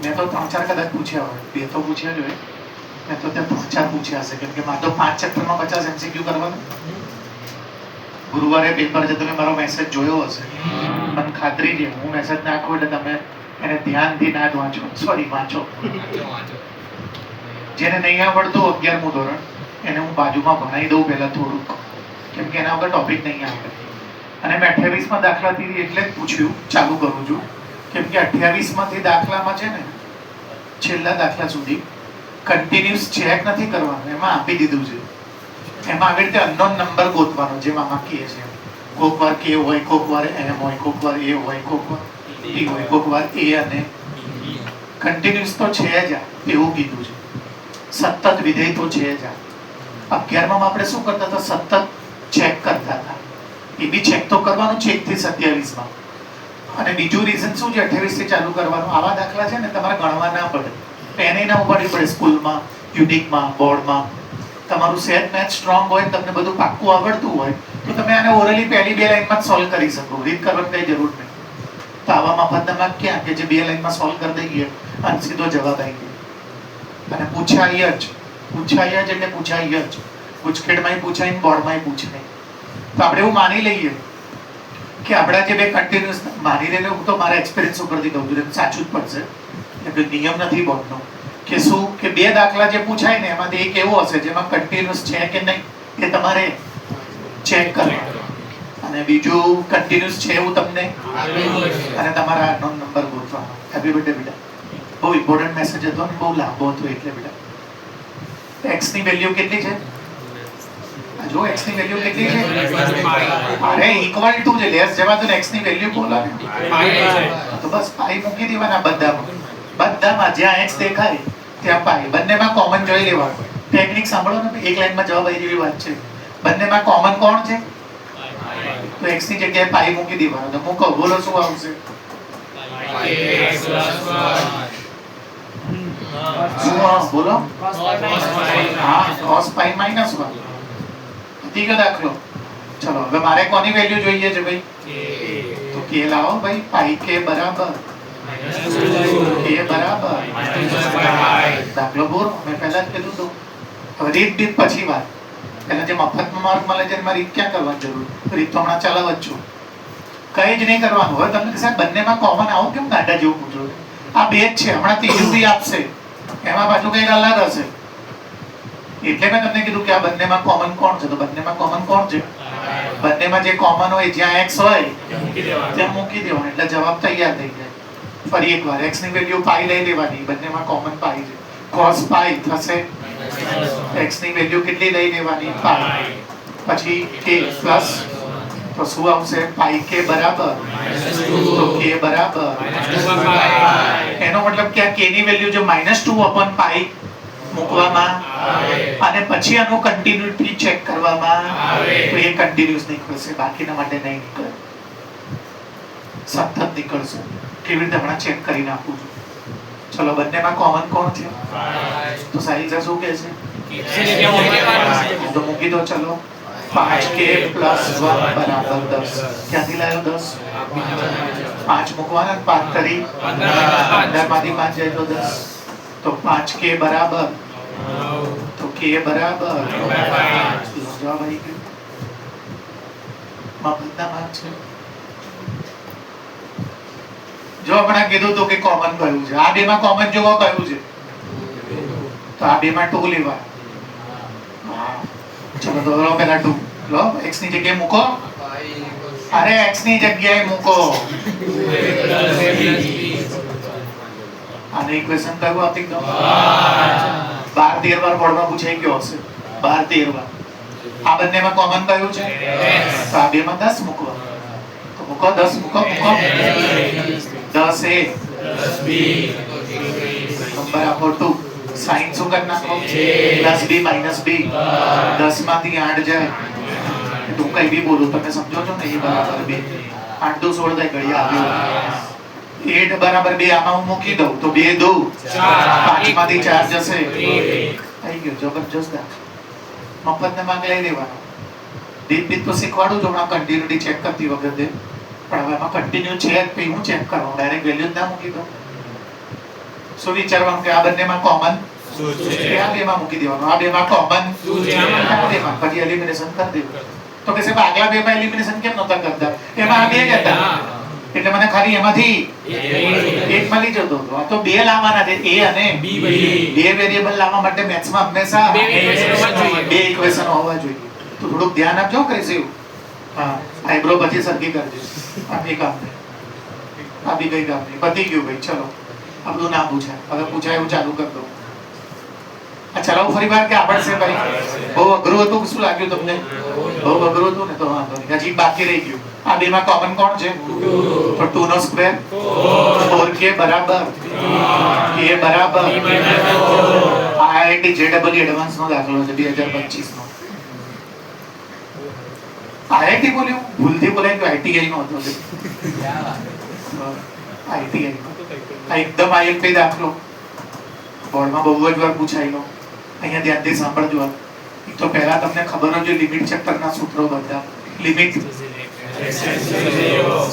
મેં તો 3-4 કદાચ પૂછ્યા હોય, 2 તો પૂછ્યા જ હોય. મેં તો ત્યાં 3-4 પૂછ્યા હશે, કેમ કે મારે તો 5 ચેપ્ટરમાં 50 MCQ કરવાનું. ગુરુવારે પેપર છે, તમે મારો મેસેજ જોયો હશે, મને ખાતરી છે હું મેસેજ નાખું એટલે તમે એને ધ્યાનથી ના જ વાંચો, સોરી વાંચો. જેને નહીં આવડતું 11મું ધોરણ એને હું બાજુમાં ભણાવી દઉં પહેલા થોડુંક, કેમ કે એના વગર ટોપિક નહીં આવે. અને મેં 28માં દાખલાથી એટલે જ પૂછ્યું, ચાલુ કરું છું, કેમ કે 28માંથી દાખલામાં છે ને છેલ્લા દાખલા સુધી કન્ટિન્યુઅસ ચેક નથી કરવાનું, એમાં આપી દીધું છે. એમાં આવી રીતે અનનોન નંબર ગોતવાનો, જેમ આમાં કહે છે, કોક વાર કે હોય, કોક વાર એમ હોય, કોક વાર એ હોય, કોક વાર ટી હોય, કોક વાર એ અને કન્ટિન્યુઅસ તો છે જ એવું કીધું છે. સતત વિધેય તો છે જ. 11માં આપણે શું કરતા હતા? સતત ચેક કરતા હતા. એ બી ચેક તો કરવાનું 1 થી 27માં. અને બીજું રીઝન શું છે 28 થી ચાલુ કરવાનું? આવા દાખલા છે ને તમારે ગણવા ના પડે, પેને ના ઉપાડવી પડે. સ્કૂલમાં, યુનિકમાં, બોર્ડમાં તમારું સેટ મેથ સ્ટ્રોંગ હોય, તમને બધું પાક્કું આવડતું હોય, તો તમે આને ઓરલી પહેલી 2 લાઈનમાં સોલ્વ કરી શકો, રીડ કરવાની કઈ જરૂર નહીં. તો આવા મફતનામાં ક્યાં કે જે 2 લાઈનમાં સોલ્વ કરી દઈએ અને સીધો જવાબ આવી ગયો. અને પૂછાય જ એટલે પૂછાય જ. ગુજકેટમાંય પૂછાય ને બોર્ડમાંય પૂછાય. તો આપણે એવું માની લઈએ કે આપણા જે 2 કન્ટિન્યુઅસ, માની લઈને હું તો મારા એક્સપિરિયન્સ ઉપરથી કહું છું, સાચું જ પડશે, એટલે નિયમ નથી બોર્ડનો, કે શું કે 2 દાખલા જે પૂછાય ને એમાંથી એક એવો હશે જેમાં કન્ટિન્યુઅસ છે કે નહીં એ તમારે ચેક કરવાનું, અને બીજું કન્ટિન્યુઅસ છે એવું તમને અને તમારા નો નંબર ગોતવાનો. હેપી બર્થડે બેટા. બહુ ઇમ્પોર્ટન્ટ મેસેજ હતો ને બહુ લાંબો હતો એટલે બેટા. x ની વેલ્યુ કેટલી છે? જો x ની વેલ્યુ કેટલી છે? અરે ઇક્વલ ટુ છે, લેસ જવા દો ને, x ની વેલ્યુ બોલો ને. તો બસ પાઈ મૂકી દેવાના બધામાં જ્યાં x દેખાય ત્યાં પાઈ. બંનેમાં કોમન જોઈ લેવાનું. ટેકનિક સાંભળો ને, એક લાઈનમાં જવાબ આવી જેવી વાત છે. બંનેમાં કોમન કોણ છે? તો x ની જગ્યાએ પાઈ મૂકી દેવાનો. તો મૂકો, બોલો શું આવશે? બોલો. હા, cos pi minus 1. ઠીક દાખલો. ચલો હવે મારે કોની વેલ્યુ જોઈએ છે ભાઈ? તો k લાવો ભાઈ. પાઈ k બરાબર દાખલો પૂરો. મેં પહેલા જ કીધું હતું. હવે રીત પછી વાત. પહેલા જે મફતમાં માર્ક મળે છે એમાં રીત ક્યાં કરવાની જરૂર? રીત તો હમણાં ચલાવ જ છું, કઈ જ નહીં કરવાનું. હવે તમને સાહેબ બંનેમાં કોમન આવું કેમ ગાડા જેવું પૂછો? આ 2 જ છે, હમણાં ત્રીજું બી આપશે, એમાં પાછું કઈક અલગ હશે. એટલે મેં તમને કીધું કે આ બંનેમાં કોમન કોણ છે? તો બંનેમાં કોમન કોણ છે? બંનેમાં જે કોમન હોય જ્યાં x હોય ત્યાં મૂકી દેવાનું, એટલે જવાબ તૈયાર થઈ જાય. ફરી એકવાર x ની વેલ્યુ પાઈ લઈ લેવાની, બંનેમાં કોમન પાઈ છે. cos પાઈ થશે, x ની વેલ્યુ કેટલી લઈ લેવાની? પાઈ. પછી k પ્લસ, તો શું આવશે? પાઈ k બરાબર, તો k બરાબર એનો મતલબ કે આ k ની વેલ્યુ જો -2/પાઈ મૂકવામાં અને પછી આનું કન્ટિન્યુટી ચેક કરવામાં તો એ કન્ટિન્યુઅસ નીકળશે, બાકીના માટે નહીં નીકળે, સતત નીકળશે. કેવી રીતે હમણાં ચેક કરી નાખું છું. ચલો બંનેમાં કોમન કોણ છે? તો સાહિલ શું કહે છે? તો મૂકી દો. ચલો 5k + 1 બરાબર 10. ક્યાંથી લાવ્યો 10? 5 મૂકવાના, 5 કરી 15 માંથી 5 જાય તો 10. તો 5k બરાબર, તો k બરાબર જવાબ આવી ગયો. મફતના માર્ક છે. જો હમણાં કીધું તો કે કોમન કયું છે? આ 2 માં કોમન જોવો કયું છે? તો આ 2 માં 2 લેવા. ચલો તો લો પહેલા 2 લો. x ની જગ્યાએ મૂકો. અરે x ની જગ્યાએ મૂકો. આને ઇક્વેશન કયું આપી દો? 12-13 વાર બોર્ડમાં પૂછાઈ ગયો હશે. 12-13 વાર. આ બંનેમાં કોમન કયું છે? તો આ 2 માં 10 મૂકો. તો મૂકો 10 મૂકો. 10 a નંબર આપો 2. સાઈન શું કરી નાખો? +b - b. 10 માંથી 8 જાય. હું કઈ બી બોલું તમે સમજો છો ને? એ બરાબર 2. 8 2 16 થાય, ઘડિયા આવ્યો. 8 બરાબર 2. આમાં હું મૂકી દઉં તો 2 2 5 માંથી 4 જશે. થઈ ગયું. જબરજસ્ત. મફતને માંગ લઈ લેવાનો. રીત તો શીખવાડું છું હમણાં કન્ટિન્યુટી ચેક કરતી વખતે, પણ હવે એમાં કન્ટિન્યુ છે તો હું ચેક કરું, ડાયરેક્ટ વેલ્યુ જ ના મૂકી દઉં. શું વિચારવાનું કે આ બંનેમાં કોમન આ બેમાં મૂકી દેવાનું, આ બેમાં કોમન આ બેમાં, પછી એલિમિનેશન કરી દેવું. તો કે સાહેબ આગલા બેમાં એલિમિનેશન કેમ નહોતા કરતા? એમાં આ બે જ હતા એટલે મને ખાલી એમાંથી એક મળી જતો હતો. આ તો બે લાવવાના છે, એ અને બી. બે વેરિયેબલ લાવવા માટે મેથ્સમાં હંમેશા બે ઇક્વેશન હોવા જોઈએ. તો થોડુંક ધ્યાન આપજો કરીશું. હા, આઈબ્રો પછી સરખી કરજો. આ બી કામ નહીં, આ બી કઈ કામ નહીં. પતી ગયું ભાઈ. ચલો આ બધું ના પૂછાય, હવે પૂછાય એવું ચાલુ કરી દો. આ ચલાવું ફરી વાર કે આવડશે ભાઈ? બહુ અઘરું હતું શું લાગ્યું તમને? બહુ અઘરું હતું ને તો વાંધો નહીં. હજી બાકી રહી ગયું. આ બેમાં કોમન કોણ છે? તો 2 નો સ્ક્વેર 4k બરાબર k બરાબર IIT JEE એડવાન્સ નો દાખલો છે 2025 નો. IIT બોલ્યું, ભૂલથી બોલાય કે ITI નો હતો. ITI આ એકદમ IMP દાખલો બોર્ડમાં બહુ જ વાર પૂછાયેલો. અહીંયા ધ્યાનથી સાંભળજો. એક તો પહેલા તમને ખબર હોય લિમિટ ચેપ્ટરના સૂત્રો બધા. Limit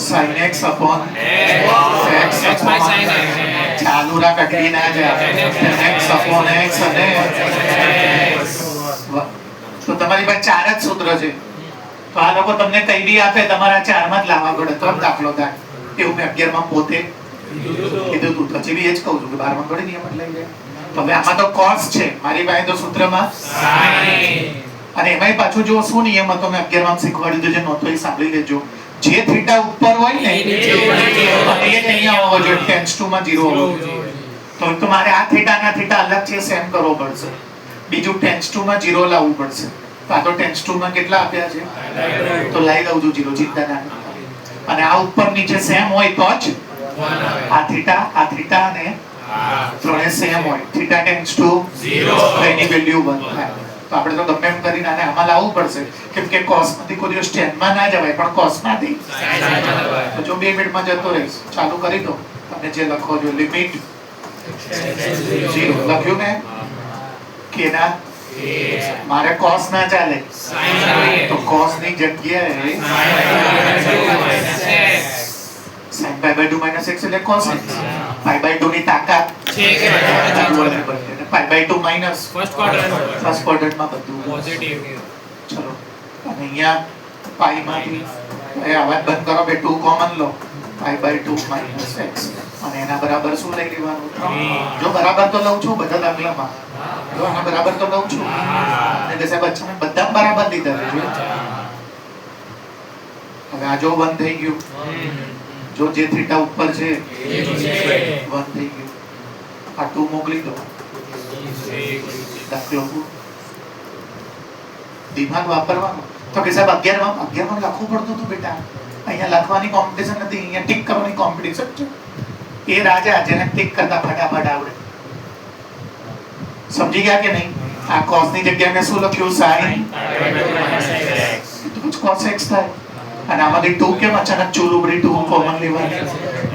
sin x upon x ચાલુ રાખ, અટકી ના જાય. x upon x અને તો તમારી પાસે 4 જ સૂત્ર છે. તો આ લોકો તમને કઈ બી આપે તમારા 4 માં જ લાવવા પડે તો દાખલો થાય. એવું મેં 11 માં પોતે કીધું તું. પછી બી એ જ કહું છું કે 12 માં થોડી નિયમ લઈ જાય. તો હવે આમાં તો cos છે, મારી પાસે તો સૂત્રમાં sin. અને એમાંય પાછું જો શું નિયમ હતો મેં 11 માં શીખવાડ્યું તો જે નહોતો એ સાંભળી લેજો. જે થીટા ઉપર હોય ને એ અહીંયા હોવો જોઈએ, ટેન્સ ટુ માં 0 હોવો જોઈએ. તો મારે આ થીટા ના થીટા અલગ છે સેમ કરવો પડશે. બીજું ટેન્સ ટુ માં 0 લાવવું પડશે. તો આ તો ટેન્સ ટુ માં કેટલા આપ્યા છે તો લઈ લઉં છું 0, ચિંતા ના કરતા. અને આ ઉપર નીચે સેમ હોય તો જ આ થીટા અને ત્રણે સેમ હોય. થીટા ટેન્સ ટુ 0 એની વેલ્યુ 1 થાય. તો આપણે તો ગમે એમ કરીને આને આમાં લાવવું પડશે કેમ કે cos માંથી કોઈ દિવસ tan માં ના જવાય પણ cos માંથી તો જો 2 મિનિટમાં જતો રહીશ. ચાલુ કરી દો. તમે જે લખો છો લિમિટ 0 લખ્યું ને કે ના મારે cos ના ચાલે તો cos ની જગ્યાએ sin pi by 2 minus x એટલે cos x. pi by 2 ની તાકાત છે કે pi by 2 minus first quadrant માં બધું પોઝિટિવ. ચલો અને અહીંયા pi માંથી એ આવાજ બંધ કરો બે 2 common law. pi by 2 minus x અને એના બરાબર શું લઈ લેવાનું? જો બરાબર તો લઉં છું બધા દાખલામાં. જો આના બરાબર તો લઉં છું અને સાહેબ અચ્છા મેં બધા બરાબર લીધા છે. હવે આ જો 1 થઈ ગયું. જો જે થીટા ઉપર છે 1 થઈ ગયું. આ 2 મોકલી દો. દાખલો દિમાગ વાપરવાનું. તો કે સાહેબ 11 માં લખવું પડતું હતું બેટા. અહીંયા લખવાની કોમ્પિટિશન નથી, અહીંયા ટિક કરવાની કોમ્પિટિશન છે. એ રાજા જેને ટિક કરતા ફટાફટ આવડે. સમજી ગયા કે નહીં? આ cos ની જગ્યાએ મેં શું લખ્યું? sin તો cos x થાય. અને આમાંથી 2 કેમ અચાનક ચૂલુબડી 2 કોમન લેવાની?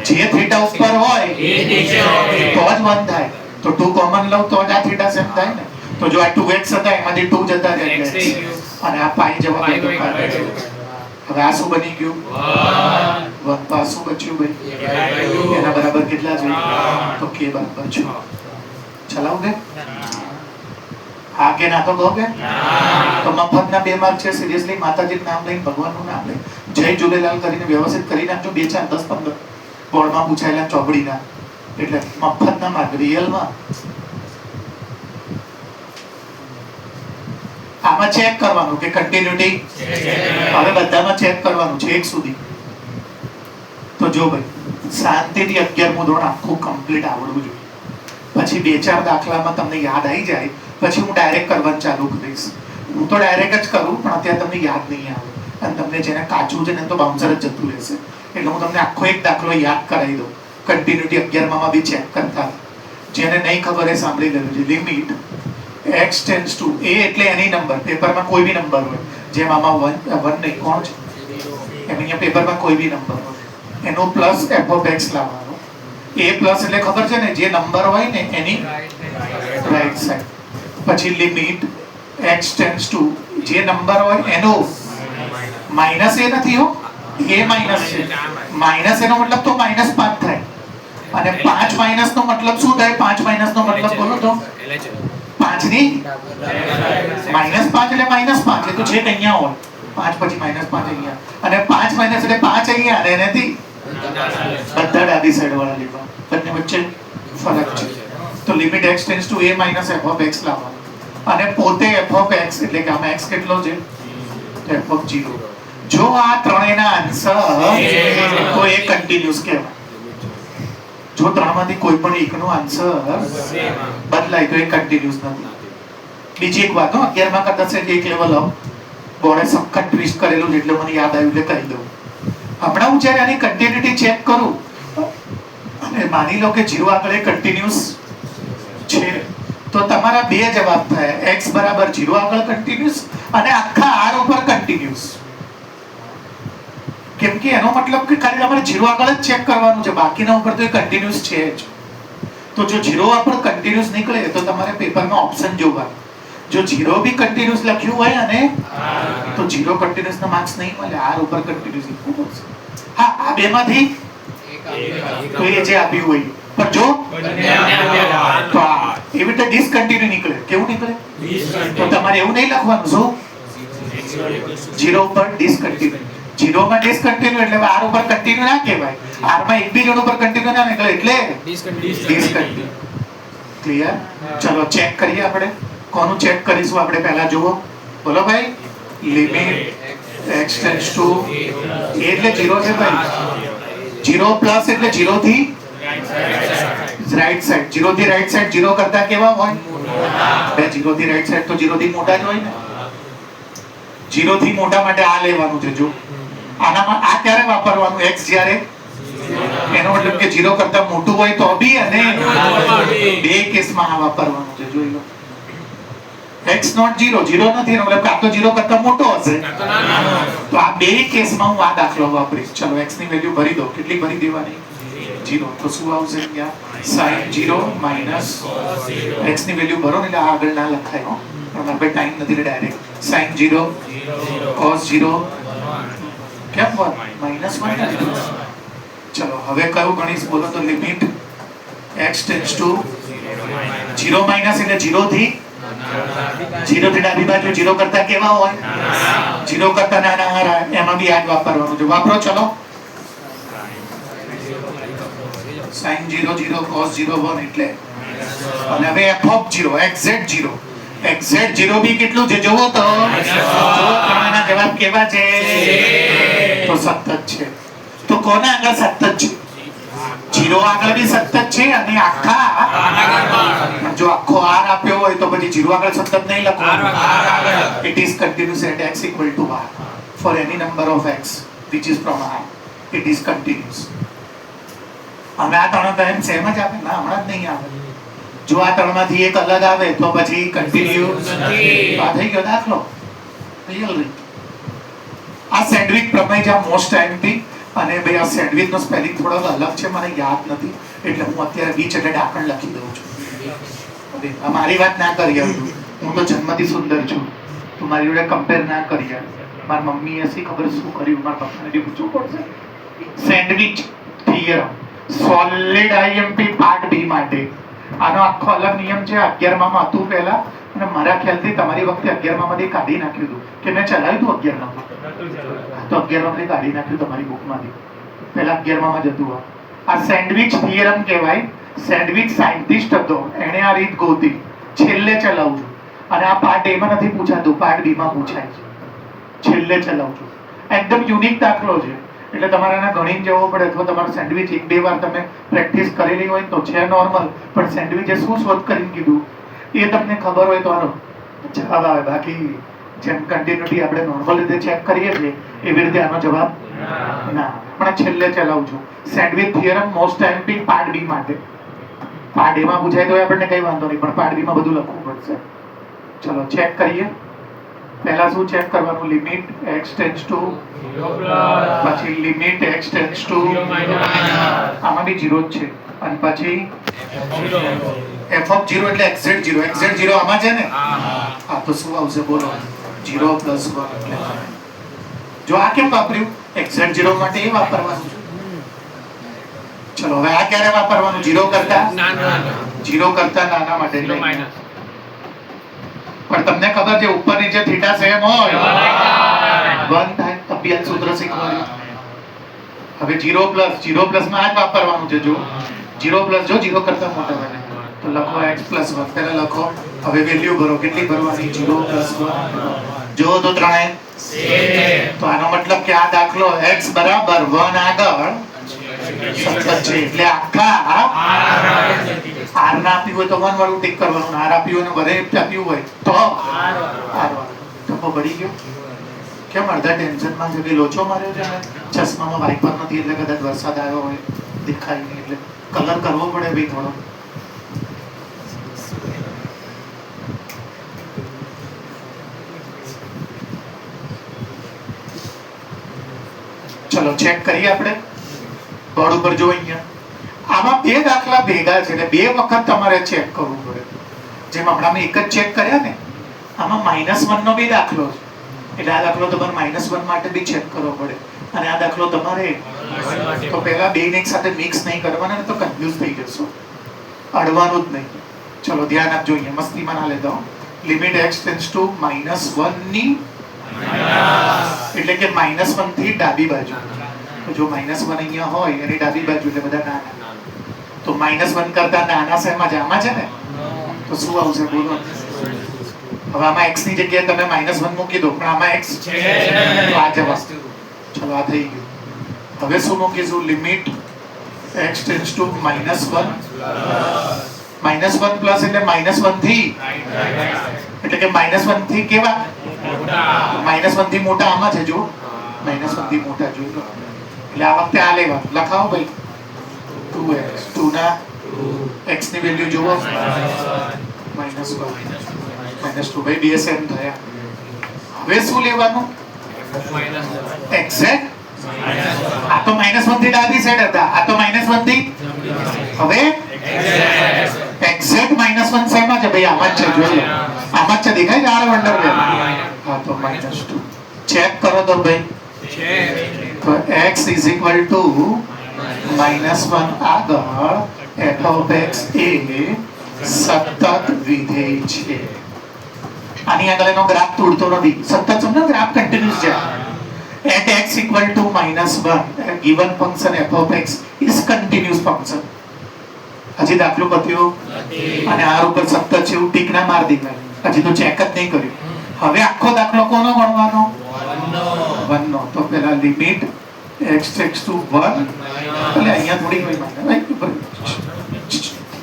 જે થીટા ઉપર હોય એ નીચે હોય તો જ 1 થાય. તો 2 કોમન લઉં તો જ આ થીટા સેમ થાય ને. તો જો આ 2x હતા એમાંથી 2 જતા રહ્યા અને આ પાઈ જવાબ હતો. હવે આ શું બની ગયું? 1. તો આ શું બચ્યું ભાઈ? એના બરાબર કેટલા છે? તો k બરાબર 6. ચલાવું કે હા કે ના? તો કહો કે તો મફતના 2 માર્ક છે. સિરિયસલી માતાજીનું નામ લઈને ભગવાનનું નામ લઈને જય ઝૂલેલાલ કરીને વ્યવસ્થિત કરી નાખજો. 2 4 10 15 બોર્ડમાં પૂછાયેલા ચોપડીના એટલે મફતના માર્ક રિયલમાં. આમાં ચેક કરવાનું કે કન્ટિન્યુટી હવે બધામાં ચેક કરવાનું છે 1 સુધી. તો જો ભાઈ શાંતિથી 11મું ધોરણ આખું કમ્પ્લીટ આવડવું જોઈએ. પછી 2 4 દાખલામાં તમને યાદ આવી જાય પછી હું ડાયરેક્ટ કરવાનું ચાલુ કરીશ. હું તો ડાયરેક્ટ જ કરું પણ અત્યારે તમને યાદ નહીં આવે અને તમને જેને કાચું છે ને તો બાઉન્સર જ જતું રહેશે. એટલે હું તમને આખો એક દાખલો યાદ કરાવી દઉં. કન્ટિન્યુટી 11માં બી ચેક કરતા. જેને નહીં ખબર એ સાંભળી લેવું છે. Limit x tends to a એટલે એની નંબર. પેપરમાં કોઈ બી નંબર હોય. જેમ આમાં 1 નહીં કોણ છે એમ અહીંયા પેપરમાં કોઈ બી નંબર હોય એનો પ્લસ f of x લાવવાનો. a પ્લસ એટલે ખબર છે ને જે નંબર હોય ને એની રાઈટ સાઈડ. પછી લિમિટ x ટેન્ડ્સ ટુ જે નંબર હોય એનો માઈનસ એ નથી હો, એ માઈનસ છે. માઈનસ એનો મતલબ તો -5 થાય. અને 5 માઇનસ નો મતલબ શું થાય? 5 માઇનસ નો મતલબ બોલો તો? 5 ની -5 એટલે -5 એ તો છે અહીંયા હોય. 5 પછી -5 અહીંયા, અને 5 માઇનસ એટલે 5 અહીંયા, અને એનાથી બધા ડાબી સાઈડ વાળા લેવા. બંને વચ્ચે ફરક છે. તો limit x tends to a minus f of x લાવવાનું, અને પોતે f ઓફ x એટલે કે આમાં x કેટલો છે? f of 0. જો આ ત્રણેયના આન્સર તો એ કન્ટિન્યુઅસ કહેવાય. જો ત્રણમાંથી કોઈ પણ એકનો આન્સર બદલાય તો એ કન્ટિન્યુઅસ નથી. બીજી એક વાત, 11 માં કદાચ એક લેવલ અપ બોર્ડે સખત ટ્વિસ્ટ કરેલું એટલે મને યાદ આવ્યું એટલે કહી દઉં. હમણાં હું જ્યારે આની કન્ટિન્યુટી ચેક કરું અને માની લો કે 0 આગળ એ કન્ટિન્યુઅસ છે, તો તમારા બે જવાબ થાય. x બરાબર 0 આગળ કન્ટિન્યુઅસ અને આખા r ઉપર કન્ટિન્યુઅસ. કેમ કે એનો મતલબ કે ખાલી તમારે 0 આગળ જ ચેક કરવાનું છે, બાકીના ઉપર તો એ કન્ટિન્યુઅસ છે જ. તો જો 0 ઉપર કન્ટિન્યુઅસ નીકળે તો તમારે પેપરમાં ઓપ્શન જોવાનું. જો 0 બી કન્ટિન્યુઅસ લખ્યું હોય અને તો 0 કન્ટિન્યુઅસ ના માર્ક્સ નહીં મળે, r ઉપર કન્ટિન્યુઅસ લખવું પડશે. હા, આ બેમાંથી તો એ જે આપ્યું હોય, પણ જો તો એવી રીતે ડિસકન્ટિન્યુ નીકળે. કેવું નીકળે? તો તમારે એવું નહીં લખવાનું. શું? 0 ઉપર ડિસકન્ટિન્યુ. 0 માં ડિસકન્ટિન્યુ એટલે r ઉપર કન્ટિન્યુ ના કહેવાય. r માં એક બી જણ ઉપર કન્ટિન્યુ ના નીકળે એટલે ડિસકન્ટિન્યુ. ક્લિયર? ચલો ચેક કરીએ આપણે. કોનું ચેક કરીશું આપણે? પહેલા જુઓ, બોલો ભાઈ. લિમિટ x ટેન્ડ્સ ટુ એટલે 0 છે ભાઈ. 0 પ્લસ એટલે 0 થી રાઈટ સાઈડ. 0 થી રાઈટ સાઈડ 0 કરતા કેવા હોય? 0 થી રાઈટ સાઈડ તો 0 થી મોટા જ હોય ને. 0 થી મોટા માટે આ લેવાનું છે. જો આનામાં આ ક્યારે વાપરવાનું? x જ્યારે એનો મતલબ કે 0 કરતા મોટું હોય તો બી, અને બે કેસમાં આ વાપરવાનું છે. જોઈ લો, x નોટ 0 0 નથી, મતલબ આ તો 0 કરતા મોટો હશે. તો આ બે કેસમાં હું આ દાખલો વાપરીશ. ચલો x ની વેલ્યુ ભરી દો. કેટલી ભરી દેવાની? 0. તો શું આવશે અહીંયા? sin 0 માઈનસ x ની વેલ્યુ ભરો ને, એટલે આગળ ના લખાય હો, પણ આપણે ટાઈમ નથી એટલે ડાયરેક્ટ sin 0 cos 0 કેમ હોય? -1. ચલો હવે કયું ગણીશ બોલો તો? Limit x tends to 0 minus એટલે 0 થી ડાબી બાજુ 0 કરતા કેવા હોય? 0 કરતા નાના. એમાં બી આ જ વાપરવાનું છે. વાપરો. ચલો sin 0 0 cos 0 1 એટલે, અને હવે f of 0 xz0 બી કેટલું છે જોવો તો? ત્રણેયના જવાબ કેવા છે? તો સતત છે. તો કોના આગળ સતત છે? 0 આગળ બી સતત છે, અને આખા જો આખો r આપ્યો હોય તો પછી 0 આગળ સતત નહીં લખવાનું. it is continuous at x equal to r for any number of x which is from r. it is continuous. હવે આ ત્રણ તો એમ સેમ જ આવે ના? હમણાં જ નહીં આવે. જો આ ત્રણમાંથી એક અલગ આવે તો પછી કન્ટિન્યુઅસ નથી. આ થઈ ગયો દાખલો. રિયલ રીત. આ સેન્ડવિચ પ્રમેય છે મોસ્ટ ટાઈમથી. અને ભાઈ આ સેન્ડવિચ નો સ્પેલિંગ થોડો અલગ છે, મને યાદ નથી, એટલે હું અત્યારે બીચ એટલે ડાકણ લખી દઉં છું. મારી વાત ના કરી આવતું. હું તો જન્મથી સુંદર છું, તો મારી જોડે કમ્પેર ના કરી આવે. મારી મમ્મીએ શી ખબર શું કર્યું, મારા પપ્પાને બી પૂછવું પડશે. Sandwich theorem solid IMP part B માટે આનો આખો અલગ નિયમ છે. 11 માં હતું પહેલા, અને મારા ખ્યાલથી તમારી વખતે 11 માંથી કાઢી નાખ્યું હતું કે મેં ચલાવ્યું હતું 11 માં? તો 11 માંથી કાઢી નાખ્યું તમારી બુકમાંથી. પહેલા 11 માં જ હતું. આ સેન્ડવિચ થિયરમ કહેવાય. સેન્ડવિચ સાયન્ટિસ્ટ હતો, એણે આ રીત ગોતી. છેલ્લે ચલાવું છું, અને આ પાર્ટ એ માં નથી પૂછાતું, પાર્ટ બી માં પૂછાય છે. છેલ્લે ચલાવું છું. એકદમ યુનિક દાખલો છે, એટલે તમારે આને ગણીને જવું પડે. અથવા તમારે સેન્ડવિચ એક બે વાર તમે પ્રેક્ટિસ કરેલી હોય તો છે નોર્મલ, પણ સેન્ડવિચે શું શોધ કરીને કીધું એ તમને ખબર હોય તો આનો જવાબ આવે. બાકી જેમ કન્ટિન્યુટી આપણે નોર્મલ રીતે ચેક કરીએ છીએ એવી રીતે આનો જવાબ ના. પણ છેલ્લે ચલાવું છું. Sandwich theorem most time part B માટે. પાર્ટ એ માં પૂછાય તો આપણને કઈ વાંધો નહીં, પણ પાર્ટ બી માં બધું લખવું પડશે. ચલો ચેક કરીએ. પહેલા શું ચેક કરવાનું? લિમિટ x ટેન્ડ્સ ટુ, પછી લિમિટ x ટેન્ડ્સ ટુ, આમાં બી 0 જ છે, અને પછી f of 0 એટલે xz0 આમાં છે ને? હા, તો શું આવશે બોલો? 0 plus 1 એટલે. જો આ કેમ વાપર્યું? xz0 માટે એ વાપરવાનું છે. ચલો હવે આ ક્યારે વાપરવાનું? 0 કરતા નાના માટે. પણ તમને ખબર છે ઉપર નીચે થીટા સેમ હોય 1 થાય તબિયત સૂત્ર શીખવાનું. હવે 0 પ્લસ માં આ જ વાપરવાનું છે. જો 0 પ્લસ જો 0 કરતા મોટા બને તો લખો x પ્લસ 1. પહેલા લખો. હવે વેલ્યુ ભરો. કેટલી ભરવાની? 0 પ્લસ 1. જો તો ત્રણે તો આનો મતલબ કે આ દાખલો x બરાબર 1 આગળ સતત છે. એટલે આખા r ના આપ્યું હોય તો 1 વાળું ટીક કરવાનું. r આપ્યું હોય ને બધે આપ્યું હોય તો r વાળું. તો પડી ગયો. કેમ અડધા ટેન્શનમાં છે કે લોચો માર્યો છે ને ચશ્મામાં વાઇપર નથી એટલે કદાચ વરસાદ આવ્યો હોય દેખાય નહીં એટલે કલર કરવો પડે ભાઈ થોડો. ચલો ચેક કરીએ આપણે બોર્ડ ઉપર. જો અહીંયા આમાં બે દાખલા ભેગા છે એટલે બે વખત તમારે ચેક કરવું પડે. જેમ હમણાં મેં એક જ ચેક કર્યા ને આમાં -1 નો બી દાખલો છે એટલે આ દાખલો તમારે -1 માટે બી ચેક કરવો પડે અને આ દાખલો તમારે તો પહેલા બે ને એક સાથે મિક્સ નહીં કરવાના ને તો કન્ફ્યુઝ થઈ જશો. અડવાનું જ નહીં. ચલો ધ્યાન આપજો. અહીંયા મસ્તીમાં ના લેતા. લિમિટ x ટેન્ડ્સ ટુ -1 ની એટલે કે -1 થી ડાબી બાજુ. તો જો -1 અહીંયા હોય એની ડાબી બાજુ એટલે બધા નાના. તો -1 કરતા નાના શેમાં જ આમાં છે ને તો શું આવશે બોલો? હવે આમાં x ની જગ્યાએ તમે -1 મૂકી દો પણ આમાં x છે તો આ જવાબ. ચલો આ થઈ ગયું. હવે શું મૂકીશું? Limit x tends to -1 plus એટલે -1 થી એટલે કે -1 થી કેવા? -1 થી મોટા આમાં છે. જો -1 થી મોટા જોઈ લો. એટલે આ વખતે આ લેવા લખાવો ભાઈ 2x 2 ના x ની વેલ્યુ જોવો -2 ભાઈ બે સેમ થયા. હવે શું લેવાનું? એક્ઝેક્ટ. આ તો -1 થી ડાબી સાઈડ હતા. આ તો -1 થી હવે એક્ઝેક્ટ -1 સેમ છે ભાઈ. આમાં જ છે. જોઈ લો આમાં જ છે. દેખાય છે આર વન્ડર. હા તો -2 ચેક કરો તો ભાઈ. તો x is equal to -1 આગળ f of x એ સતત વિધેય છે. આની આગળ એનો ગ્રાફ તૂટતો નથી. સતત સમજો ગ્રાફ કન્ટિન્યુઅસ છે. at x equal to -1 a given function f of x is continuous function. હજી દાખલો પત્યો અને આર ઉપર સતત છે એવું ટીક ના માર દીધા. હજી તો ચેક જ નહીં કર્યું. હવે આખો દાખલો કોનો ગણવાનો? 1 નો. તો પહેલા લિમિટ x ટેન્ડ્સ ટુ 1 એટલે અહીંયા થોડી કોઈ માને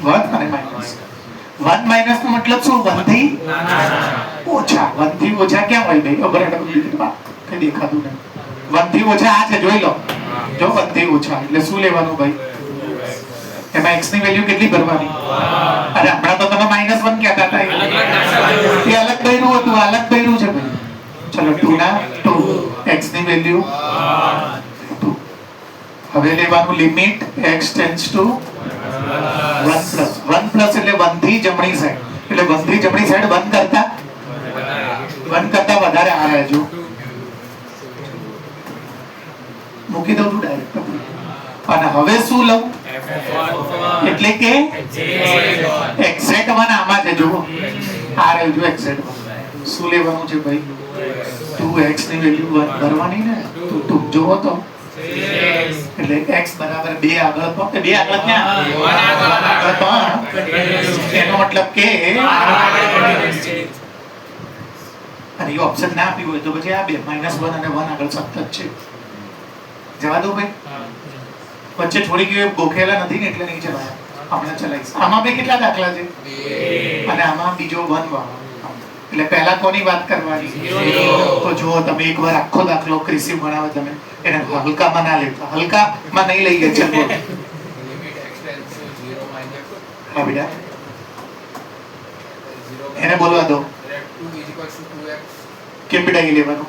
1 અને -1 માઇનસ નો મતલબ શું? 1 થી ઓછા. 1 થી ઓછા ક્યાં હોય ભાઈ? અબરાટ કઈ દેખાતું નહીં. 1 થી ઓછા આ છે. જોઈ લો. જો 1 થી ઓછા એટલે શું લેવાનું ભાઈ? એમાં x ની વેલ્યુ કેટલી ભરવાની? અરે હમણાં તો તમે -1 કહેતા હતા. એ અલગ બન્યું હતું. અલગ બન્યું છે ભાઈ. ચલો 2 ના 2 x ની વેલ્યુ 2. હવે લેવાનું limit x tends to 1 plus એટલે 1 થી જમણી સાઈડ એટલે 1 થી જમણી સાઈડ 1 કરતા વધારે આ રહેજો. મૂકી દઉં છું ડાયરેક્ટ. અને હવે શું લઉં? એટલે કે એક્ઝેક્ટ 1 આમાં છે. જુઓ આ રહ્યું જો એક્ઝેક્ટ 1. શું લેવાનું છે ભાઈ? 2x ની વેલ્યુ 1 ભરવાની ને. 2 જોવો તો એટલે x બરાબર 2 આગળ પણ 2 આગળ ક્યાં? એનો મતલબ કે અને એ ઓપ્શન ના આપ્યું હોય તો પછી આ બે -1 અને 1 આગળ સતત છે. જવા દો ભાઈ. વચ્ચે છોડી ગયું ગોખેલા નથી ને એટલે નહીં ચલાયા. હમણાં ચલાવીશ. આમાં બે કેટલા દાખલા છે? અને આમાં બીજો 1 વાળો. એટલે પહેલા કોની વાત કરવાની? તો જો તમે એકવાર આખો દાખલો ક્રિસી બનાવે તમે એને હલકામાં ના લેતા. હલકામાં નહીં લઈ ગયા. ચલો હા બેટા એને બોલવા દો. કેમ બેટા એ લેવાનું?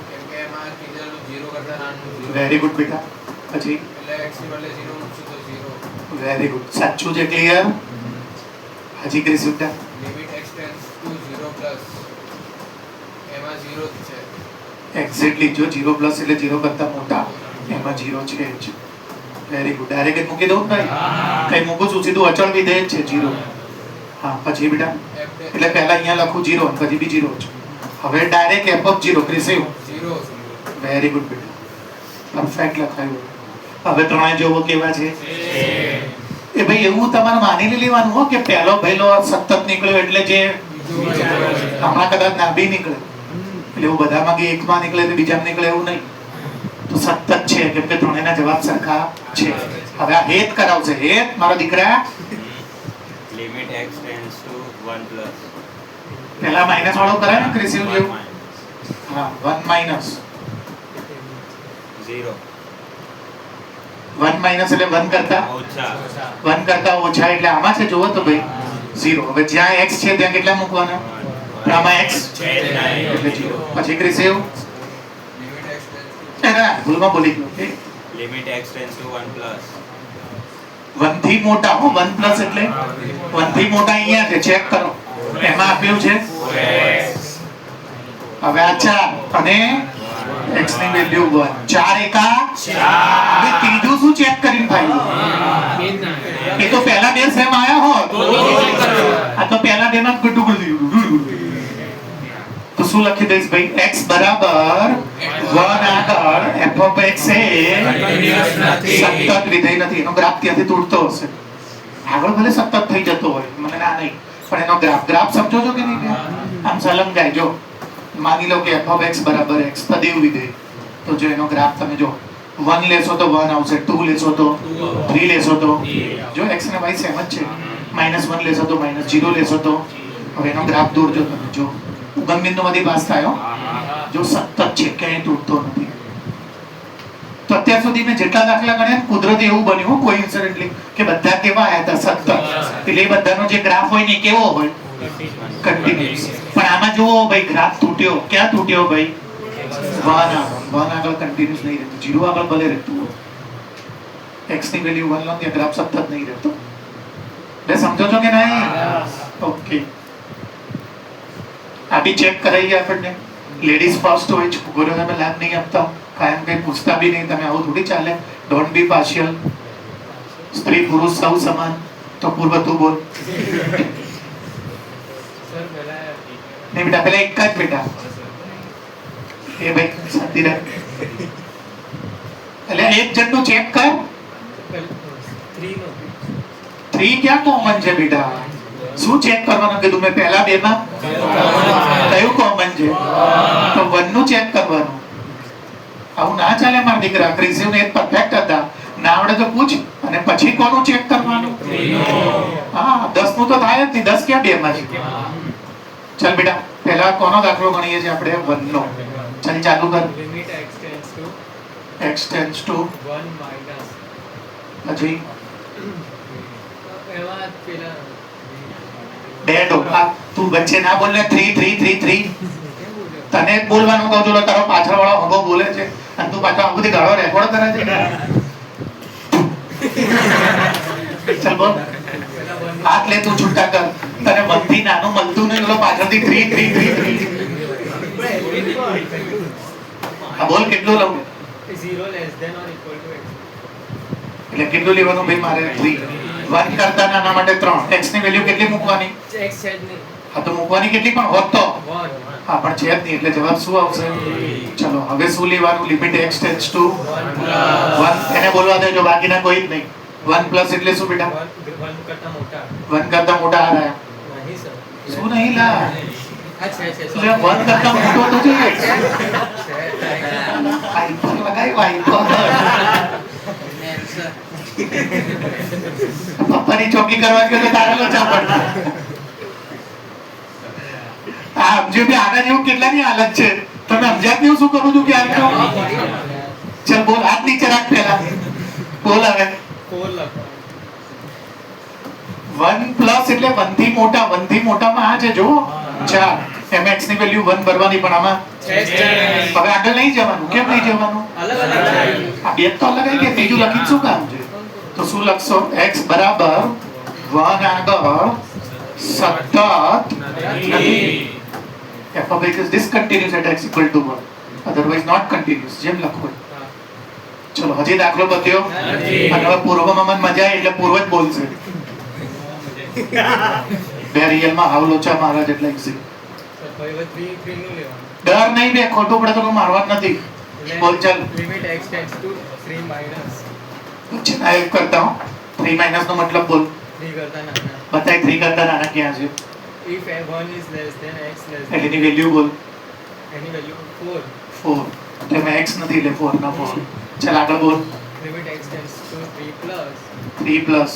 વેરી ગુડ બેટા. પછી વેરી ગુડ. સાચું છે. ક્લિયર? હજી ક્રિસી બેટા એક્ઝેક્ટલી જો 0 પ્લસ એટલે 0 કરતા મોટા એમાં 0 છે જ. Very good. ડાયરેક્ટ જ મૂકી દઉં ભાઈ? કઈ મૂકું છું? સીધું અચળ વિધેય છે 0. હા, પછી બેટા એટલે પહેલા અહીંયા લખું 0 પછી બી 0 છે. હવે direct f of 0 ક્રિસિવ 0. Very good બેટા, પરફેક્ટ લખાયું. હવે ત્રણે જોવો કેવા છે એ ભાઈ. એવું તમારે માની લેવાનું હો કે પહેલો પહેલો સતત નીકળ્યો એટલે જે હમણાં કદાચ ના બી નીકળે એટલે એવું બધામાં કે એકમાં નીકળે તો બીજામાં નીકળે એવું નહીં. તો સતત છે કેમ કે ત્રણેયના જવાબ સરખા છે. હવે આ હેત કરાવશે. હેત મારા દીકરા limit x tends to 1 plus. પહેલા માઈનસ વાળો કરાય ને ક્રિસિવ જેવું. હા, 1 માઈનસ 0. 1 માઈનસ એટલે 1 કરતા ઓછા. 1 કરતા ઓછા એટલે આમાં છે જોવો તો ભાઈ 0. હવે જ્યાં x છે ત્યાં કેટલા મૂકવાના? આમાં x એટલે 0. પછી ક્રિસિવ ભૂલમાં બોલી ગયો. Limit x tends to 1 plus. 1 થી મોટા હો. 1 પ્લસ એટલે 1 થી મોટા અહીંયા છે, ચેક કરો. એમાં આપ્યું છે 4x. હવે આ 4 અને x ની વેલ્યુ 1. 4 એકા 4. હવે ત્રીજું શું ચેક કરીને ભાઈ? એ તો પહેલા બે સેમ આયા હોત. આ તો પહેલા બે માં ગુડ્ડુ ગુડ્ડુ. તો શું લખી દઈશ ભાઈ? x બરાબર 1 આગળ f of x એ સતત વિધેય નથી. એનો ગ્રાફ ત્યાંથી તૂટતો હશે. આગળ ભલે સતત થઈ જતો હોય, મને ના નહીં, પણ એનો ગ્રાફ સમજો છો કે નહીં? આમ સલંગાય. જો માની લો કે f of x બરાબર x પદેવ વિધેય. તો જો એનો ગ્રાફ તમે જો 1 લેશો તો 1 આવશે, 2 લેશો તો 3 લેશો તો જો x અને y સેમ જ છે. -1 લેશો તો -0 લેશો તો. હવે એનો ગ્રાફ દોરજો તમે. જો ઉગમ બિંદુમાંથી પાસ થાય જો સતત છે, ક્યાંય તૂટતો નથી. તો અત્યાર સુધી મેં જેટલા દાખલા ગણ્યા કુદરતી એવું બન્યું કોઇન્સિડન્ટલી કે બધા કેવા આયા હતા? સતત. એટલે એ બધાનો જે ગ્રાફ હોય ને કેવો હોય? કન્ટિન્યુઅસ. પણ આમાં જુઓ ભાઈ ગ્રાફ તૂટ્યો. ક્યાં તૂટ્યો ભાઈ? 1 આગળ કન્ટિન્યુઅસ નહીં રહેતું. 0 આગળ ભલે રહેતું હોય. x ની વેલ્યુ 1 લો ત્યાં ગ્રાફ સતત નહીં રહેતો. એટલે સમજો છો કે નહીં? ઓકે. આ બી ચેક કરાઈએ આપણને. લેડીઝ ફર્સ્ટ હોય, છોકરીઓ તમે લાભ નહીં આપતા, કાયમ કઈ પૂછતા બી નહીં. તમે આવું થોડી ચાલે. Don't be partial. સ્ત્રી પુરુષ સૌ સમાન. તો પૂર્વ તું બોલ. નહીં બેટા, પેલા એક જ બેટા. એ ભાઈ શાંતિ રાખ. એટલે એક જણનું ચેક કર. 3 ક્યાં કોમન છે બેટા? શું ચેક કરવાનું કીધું મેં? પહેલા બે માં કયું કોમન છે? તો 1 નું ચેક કરવાનું. આવું ના ચાલે મારા દીકરા. ક્રિસિવ ને પરફેક્ટ હતા. ના આવડે તો પૂછ. અને પછી કોનું ચેક કરવાનું? હા, 10 નું તો થાય જ નહીં. 10 ક્યાં બે માં છે? ચાલ બેટા, પહેલા કોનો દાખલો ગણીએ છીએ આપણે? 1 નો. ચાલ ચાલુ કર. x tends to 1 minus. પછી ડેડ ઓપા. તું વચ્ચે ના બોલ ને. 3 3 3 3 તને જ બોલવાનું કહું છું. તારો પાછળ વાળો હગો બોલે છે અને તું પાછો આ બધી ગાળો રેકોર્ડ કરે છે. ચાલ બોલ. હાથ લે તું છૂટા કર. તને 1 થી નાનું મળતું નહીં. એટલે પાછળથી 3 3 3 3. આ બોલ કેટલું લઉં? 0 less than or equal to x. એટલે કેટલું લેવાનું ભાઈ મારે? 3. 1 કરતા નાના માટે 3. x ની વેલ્યુ કેટલી મૂકવાની? x છે જ નહીં. હા, તો મૂકવાની કેટલી પણ હોત તો? 1. હા, પણ છે જ નહીં. એટલે જવાબ શું આવશે? ચલો હવે શું લેવાનું? Limit x tends to 1. એને બોલવા દેજો, બાકીના કોઈ જ નહીં. 1 પ્લસ એટલે શું બેટા? 1 કરતા મોટા. 1 કરતા મોટા આ રહ્યા. નહીં સર. શું નહીં લા? હા છે એટલે 1 કરતા મોટો તો છે. વાઇપર લગાય, વાઇપર. પપ્પાની ચોકી કરવા ગયો તો તારે લોચા પડતા. આ સમજો કે આના જેવું કેટલાની હાલત છે. તમે સમજ્યા નહીં હું શું કરું છું કે આનો? ચાલ બોલ. હાથ નીચે રાખ પહેલા. બોલ હવે. 4 લખો. 1 પ્લસ એટલે 1 થી મોટા. 1 થી મોટામાં આ છે જો 4. mx ની વેલ્યુ 1 ભરવાની. પણ આમાં હવે આગળ નહીં જવાનું. કેમ નહીં જવાનું? અલગ અલગ આ બે તો અલગ આવી ગયા. ત્રીજું લખી શું કામ છે? તો શું લખશો? x બરાબર 1 આગળ સતત નથી. f of x is discontinuous at x equal to 1. Otherwise not continuous. જેમ લખો. ચલો હજી દાખલો બત્યો નથી. અને હવે પૂર્વમાં મને મજા આવી એટલે પૂર્વ જ બોલશે બે રિયલમાં હાવ લોચા મારા જેટલા easy. સર હવે 3 નું લેવાનું ડર નહીં બે ખોટું પડે તો કોઈ મારવા જ નથી બોલ ચાલ limit x tends to 3 minus વચ્ચે ના એક કરતા હું 3 માઇનસ નો મતલબ બોલ 3 કરતા નાના બતાય 3 કરતા નાના ક્યાં છે if 1 is less than x less એટલે than એની વેલ્યુ બોલ any value 4 4 એટલે મેં x નથી એટલે 4 ના 4 ચાલ આગળ બોલ limit x tends to 3 plus 3 plus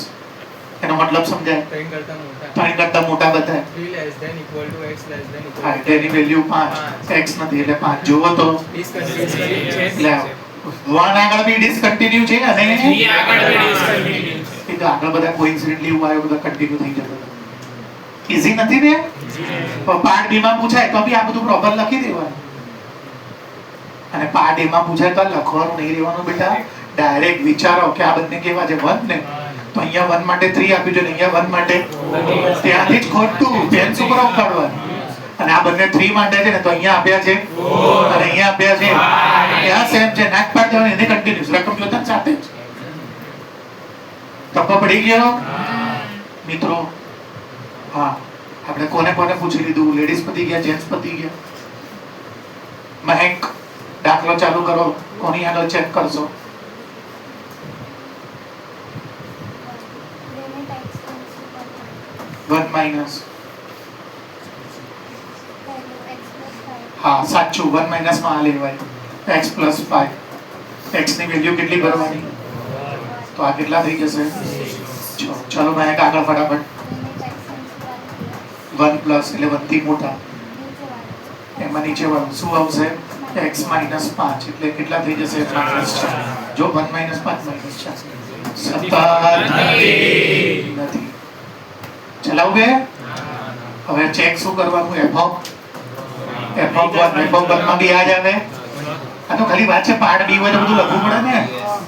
એનો મતલબ સમજાય 3 કરતા મોટા 3 કરતા મોટા બતાય 3 less than equal to x less than equal હા એટલે એની વેલ્યુ 5 x નથી એટલે 5 જુઓ તો discontinuous લે 1 આગળ બી ડિસકન્ટિન્યુ છે અને એ તો આગળ બધા કોઇન્સિડન્ટલી એવું આવ્યું બધા કન્ટિન્યુ થઈ જતા ઈઝી નથી ને પાર્ટ બી માં પૂછાય તો બી આ બધું પ્રોપર લખી દેવાનું અને પાર્ટ એ માં પૂછાય તો લખવાનું નહીં રહેવાનું બેટા ડાયરેક્ટ વિચારો કે આ બંને કેવા છે 1 ને તો અહીંયા 1 માટે 3 આપ્યું છે ને અહીંયા 1 માટે ત્યાંથી જ ખોટું પેન ઉપર ઉપાડવાનું અને આ બંને 3 માટે છે ને તો અહીંયા આપ્યા છે અને અહીંયા આપ્યા છે ત્યાં સેમ છે નાક પાડ દેવાની એને કન્ટિન્યુઅસ રકમ જોતા જ સાથે જ તપ્પો પડી ગયો મિત્રો હા આપણે કોને કોને પૂછી લીધું લેડીઝ પતી ગયા જેન્ટ્સ પતી ગયા મહેક દાખલો ચાલુ કરો કોની આગળ ચેક કરશો limit x tends to 1 1 minus value x plus 5 હા સાચું 1 માઇનસ માં આ લેવાય x પ્લસ 5 x ની વેલ્યુ કેટલી ભરવાની તો આ કેટલા થઈ જશે ચલો મહેક આગળ ફટાફટ limit x tends to 1 plus એટલે 1 થી મોટા નીચે વાળું એમાં નીચે વાળું શું આવશે x માઇનસ 5 એટલે કેટલા થઈ જશે માઇનસ 4 જો 1 માઇનસ 5 માઇનસ 4 નથી ચલાવ બે હવે ચેક શું કરવાનું f of 1 માં બી આ જ આવે આ તો ખાલી વાત છે પાર્ટ બી હોય તો બધું લખવું પડે ને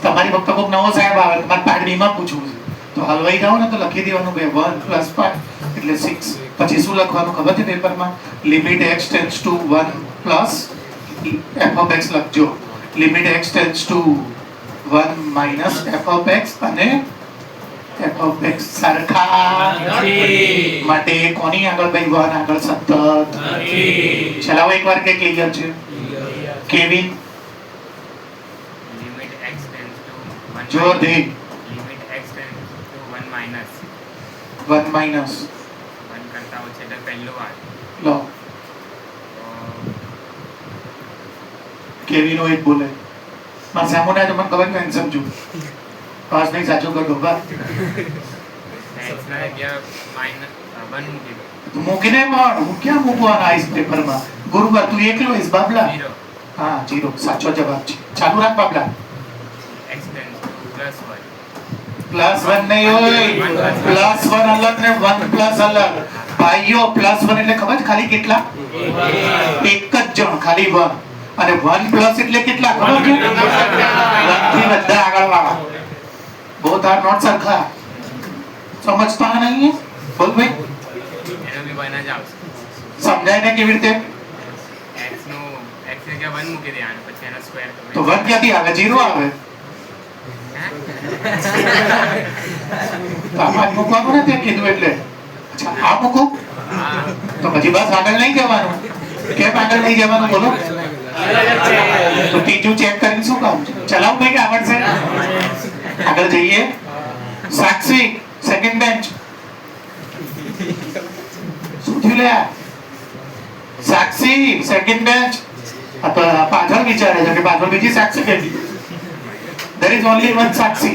તમારી વખતે કોઈક નવો સાહેબ આવે તમારે પાર્ટ બી માં પૂછવું છે તો હલવાઈ જાવ ને તો લખી દેવાનું બે 1 પ્લસ 5 એટલે 6 પછી શું લખવાનું ખબર છે પેપરમાં limit x tends to 1 plus f of x લખજો limit x tends to 1 minus f of x અને f of x સરખા માટે કોની આગળ ભાઈ 1 આગળ સતત ચલાવો એકવાર કે ક્લિયર છે Kevin limit x tends to 1 જોર દે limit x tends to 1 minus 1 minus 1 કરતા ઓછે એટલે પહેલું વાર લો તો કેવિન હોય બોલે મારા સામુ ના તો મને ખબર નહીં સમજુ પાસ નહીં સાચું કરતો બા x ના જગ્યા minus 1 મૂકી દો તું મૂકીને પણ હું ક્યાં મૂકવાના આઈસ પેપરમાં ગુરુવાર તું એકલો આઈસ બાબલા 0 હા 0 સાચો જવાબ છે ચાલુ રાખ બાબલા x tends to plus 1 plus 1 નહીં હોય પ્લસ 1 અલગ ને 1 પ્લસ અલગ ભાઈઓ પ્લસ 1 એટલે ખબર છે ખાલી કેટલા એક જ જણ ખાલી 1 અને 1 પ્લસ એટલે કેટલા ખબર છે 1 થી બધા આગળ વાળા બોથ આર નોટ સરખા સમજતા નહીં બોલ ભાઈ એનો બી 1 જ આવશે સમજાય ને કેવી રીતે x નું x ની જગ્યા 1 મૂકી દેવાનું પછી એનો સ્ક્વેર તો 1 ક્યાંથી આવે 0 આવે તો આમાં જ મૂકવાનું ને તે કીધું એટલે અચ્છા આ મૂકું હા તો પછી બસ આગળ નહીં જવાનું કેમ આગળ નહીં જવાનું બોલો તો ત્રીજું ચેક કરીને શું કામ છે ચલાવ ભાઈ કે આવડશે આગળ જઈએ સાક્ષી સેકન્ડ બેન્ચ શું થયું લે સાક્ષી સેકન્ડ બેન્ચ આ તો પાછળ વિચારે છે કે પાછળ બીજી સાક્ષી બેઠી there is only one Sakshi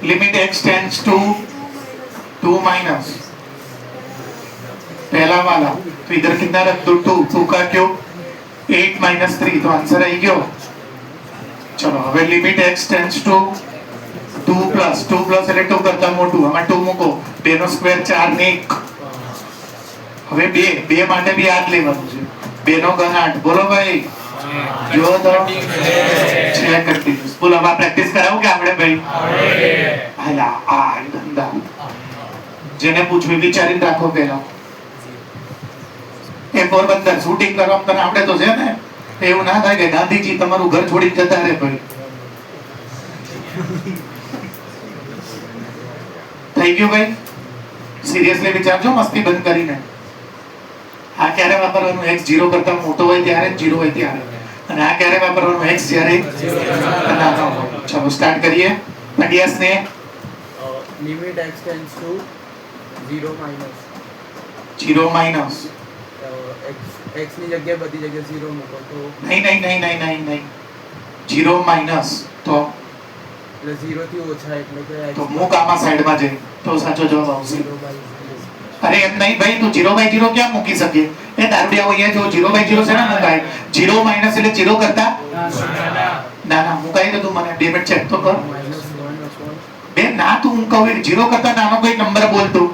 limit x tends to limit x tends to 2 minus पहला वाला तो इधर कितना रख दो 2 2 का क्यों 8 minus 3 तो आंसर आई गयो चलो હવે limit x tends to 2 plus એટલે 2 કરતા મોટું આમાં 2 મૂકો 2 નો સ્ક્વેર 4 ને 1 હવે 2 માટે બી 8 લેવાનું છે 2 નો ઘન 8 બોલો ભાઈ જો તો ચેક કન્ટિન્યુઅસ બોલો હવે પ્રેક્ટિસ કરાવું કે આપણે ભાઈ હાલા આ ધંધા જેને પૂછવું વિચારીને રાખો પહેલા એ પોરબંદર શૂટિંગ કરવા તને આવડે તો છે ને એવું ના થાય કે ગાંધીજી તમારું ઘર છોડી જતા રહે ભાઈ. થઈ ગયું ભાઈ? સિરિયસલી વિચારજો મસ્તી બંધ કરીને. આ ક્યારે વાપરવાનું? x 0 કરતા મોટો હોય ત્યારે, 0 હોય ત્યારે. અને આ ક્યારે વાપરવાનું? x જ્યારે નાનો હોય. ચલો સ્ટાર્ટ કરીએ. પંડ્યાસ ને limit x tends to 0 minus 0 minus x ની જગ્યાએ બધી જગ્યાએ 0 મૂકો તો નહીં 0 માઇનસ તો એટલે 0 થી ઓછા એટલે કે x તો મૂક આમાં સાઈડમાં જઈ તો સાચો જવાબ આવશે. 0/0 અરે એમ નહીં ભાઈ, તું 0/0 ક્યાં મૂકી શકે? એ દારૂડિયા અહીંયા જો 0/0 છે ને મુકાય. 0 માઇનસ એટલે 0 કરતા ના મુકાય તો તું મને 2 મિનિટ ચેક તો કર. -1 બે ના તું હું કહું 0 કરતા નાનો કોઈ નંબર બોલ તું.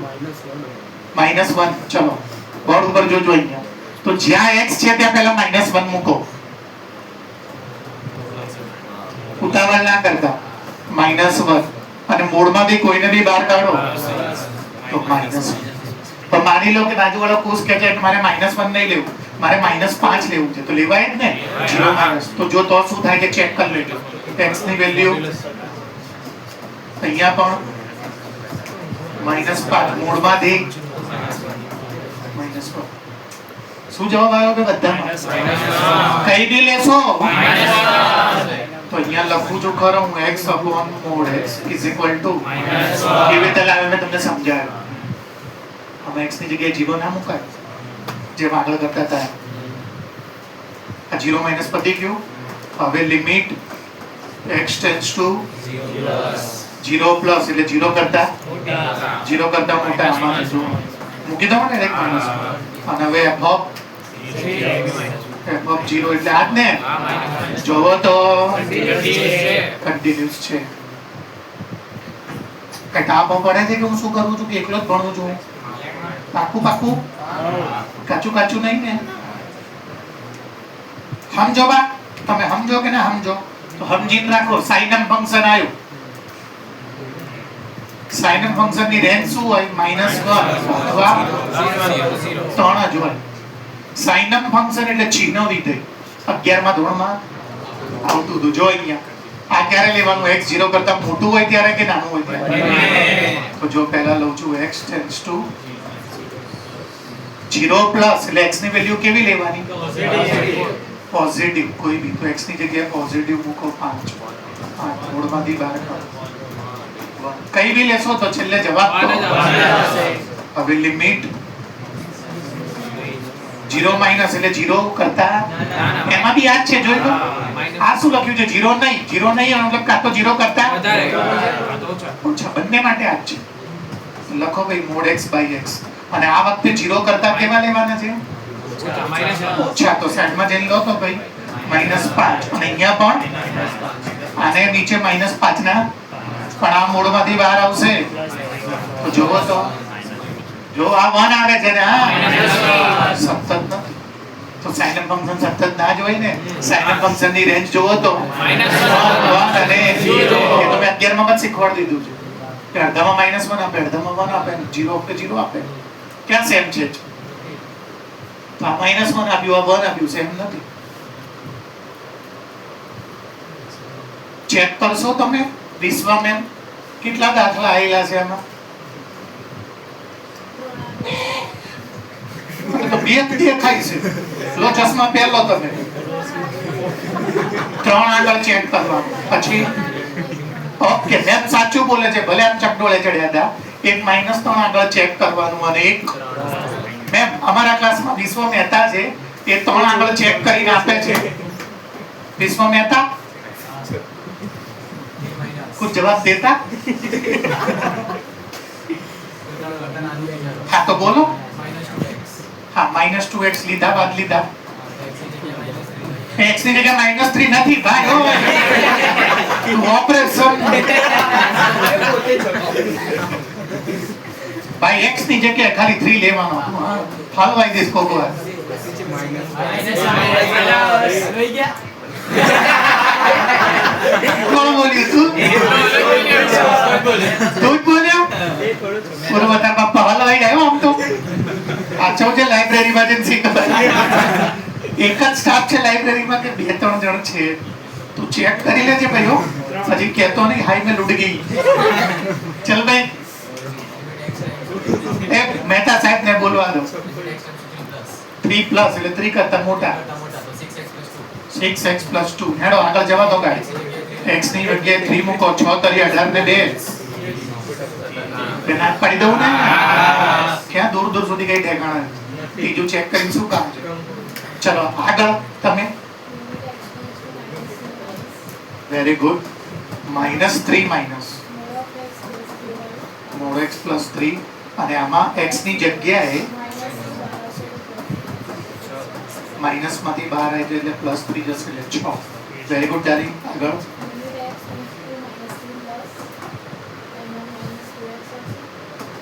-1. ચલો બોર્ડ ઉપર જોજો અહીંયા. તો જ્યાં x છે ત્યાં પહેલા -1 મૂકો. ઉતાવળ ના કરતા. -1 અને મોડમાંથી કોઈને બી બહાર કાઢો તો -1. તો માની લો કે બાજુવાળો ખુશ કહે છે કે મારે -1 નહીં લેવું, મારે -5 લેવું છે, તો લેવાય જ ને 0 માઇનસ. તો જો તો શું થાય કે ચેક કરી લેજો x ની વેલ્યુ અહીંયા પણ -5 મોડમાંથી -5. શું જવાબ આવ્યો કે બધામાં? કઈ બી લેશો તો અહીંયા લખું છું ખરો હું x upon mod x is equal to કેવી રીતે લાવે મેં તમને સમજાવ્યું. આમાં x ની જગ્યાએ 0 ના મુકાય જેમ આગળ કરતા હતા. આ 0 માઇનસ પતી ગયું. હવે limit x tends to 0 plus એટલે 0 કરતા મોટા. આમાં મૂકી દો ને એક માઇનસ. અને હવે f of 0 એટલે આ જ ને. જોવો તો કન્ટિન્યુઅસ છે. કઈ તાપ પડે છે કે હું શું કરું છું કે એકલો જ ભણું છું? પાકું કાચું નહીં ને. સમજો બા, તમે સમજો કે ના સમજો? તો સમજીને રાખો. સાઇનમ ફંક્શન આવ્યું. સાઇનમ ફંક્શન ની રેન્જ શું હોય? -1 અથવા 3 જ હોય. સાઇનમ ફંક્શન એટલે ચિહ્ન વિધેય. 11મા ધોરણમાં આવતું હતું. જો અહીંયા આ ક્યારે લેવાનું? x 0 કરતા મોટું હોય ત્યારે કે નાનું હોય ત્યારે? તો જો પહેલા લઉં છું x ટેન્ડ્સ ટુ 0 પ્લસ એટલે x ની વેલ્યુ કેવી લેવાની? પોઝિટિવ કોઈ બી. તો x ની જગ્યાએ પોઝિટિવ મૂકો 5 મોડમાંથી બહાર કાઢો. કઈ બી લેશો તો છેલ્લે જવાબ તો હવે લિમિટ 0 માઇનસ એટલે 0 કરતા એમાં બી આ જ છે. જોઈ લો આ શું લખ્યું છે? 0 નહીં મતલબ કાં તો 0 કરતા ઓછા. બંને માટે આ જ છે. લખો ભાઈ mod x by x. અને આ વખતે 0 કરતા કેવા લેવાના છે? ઓછા. તો સાઈડમાં જઈને લો તો ભાઈ -5 અને અહીંયા પણ આને નીચે -5 ના પણ આ મોડમાંથી બહાર આવશે. તો જોવો તો જો આ 1 આવે છે ને સતત નથી. તો સાઇનમ ફંક્શન સતત ના જ હોય ને. સાઇનમ ફંક્શન ની રેન્જ જોવો તો 1 અને 0. એ તો મેં 11માં જ શીખવાડી દીધું છે કે અડધામાં -1 આપે, અડધામાં 1 આપે, 0 આપે 0 આપે. ક્યાં સેમ છે? તો આ -1 આપ્યું, આ 1 આપ્યું, સેમ નથી. ચેક કરશો તમે વિશ્વમાં કેટલા દાખલા આવેલા છે આમાં? તો બે દેખાય છે. લો ચશ્મા પહેલો તમે 3 આગળ ચેક કરવાનું. પછી ઓકે મેં સાચું બોલે છે, ભલે આમ ચકડોળે ચડ્યા હતા. એક -3 આગળ ચેક કરવાનું અને એક મેમ અમારા ક્લાસમાં વિશ્વ મહેતા છે, એ 3 આગળ ચેક કરીને આપે છે. વિશ્વ મહેતા कुछ जवाब देता? हाँ तो बोलो. हाँ -2x લીધા બાદ લીધા. x ની જગ્યાએ -3 નથી ભાઈ. ઓપરેશન ભાઈ x ની જગ્યાએ ખાલી 3 લેવાનો. હલવાઈ દેસ કોકો. કોણ બોલ્યું? તું જ બોલ્યો? બોલો બતા પપ્પા હલવાઈ ગયો. આમ તો પાછો છે લાઇબ્રેરીમાં જઈને શીખવા. એક જ સ્ટાફ છે લાઇબ્રેરીમાં કે 2-3 જણ છે? તું ચેક કરી લેજે ભાઈ હો. હજી કહેતો નહીં હાઈ મેં લૂટ ગઈ. ચલ ભાઈ એ મહેતા સાહેબ ને બોલવા દો. 3 પ્લસ એટલે 3 કરતા મોટા 6x + 2. હેડો આગળ જવા દો ગાડી. x ની જગ્યાએ 3 મૂકો. 6 તરી 18 ને 2 બેના પડી દઉં ને. ક્યાં દૂર દૂર સુધી કઈ ઠેકાણા. ત્રીજું ચેક કરીને શું કામ છે? ચલો આગળ તમે. Very good. -3 minus mod x + 3 અને આમાં x ની જગ્યાએ માઇનસ માંથી બહાર આવી જાય એટલે +3 જશે એટલે 6. Very good darling. આગળ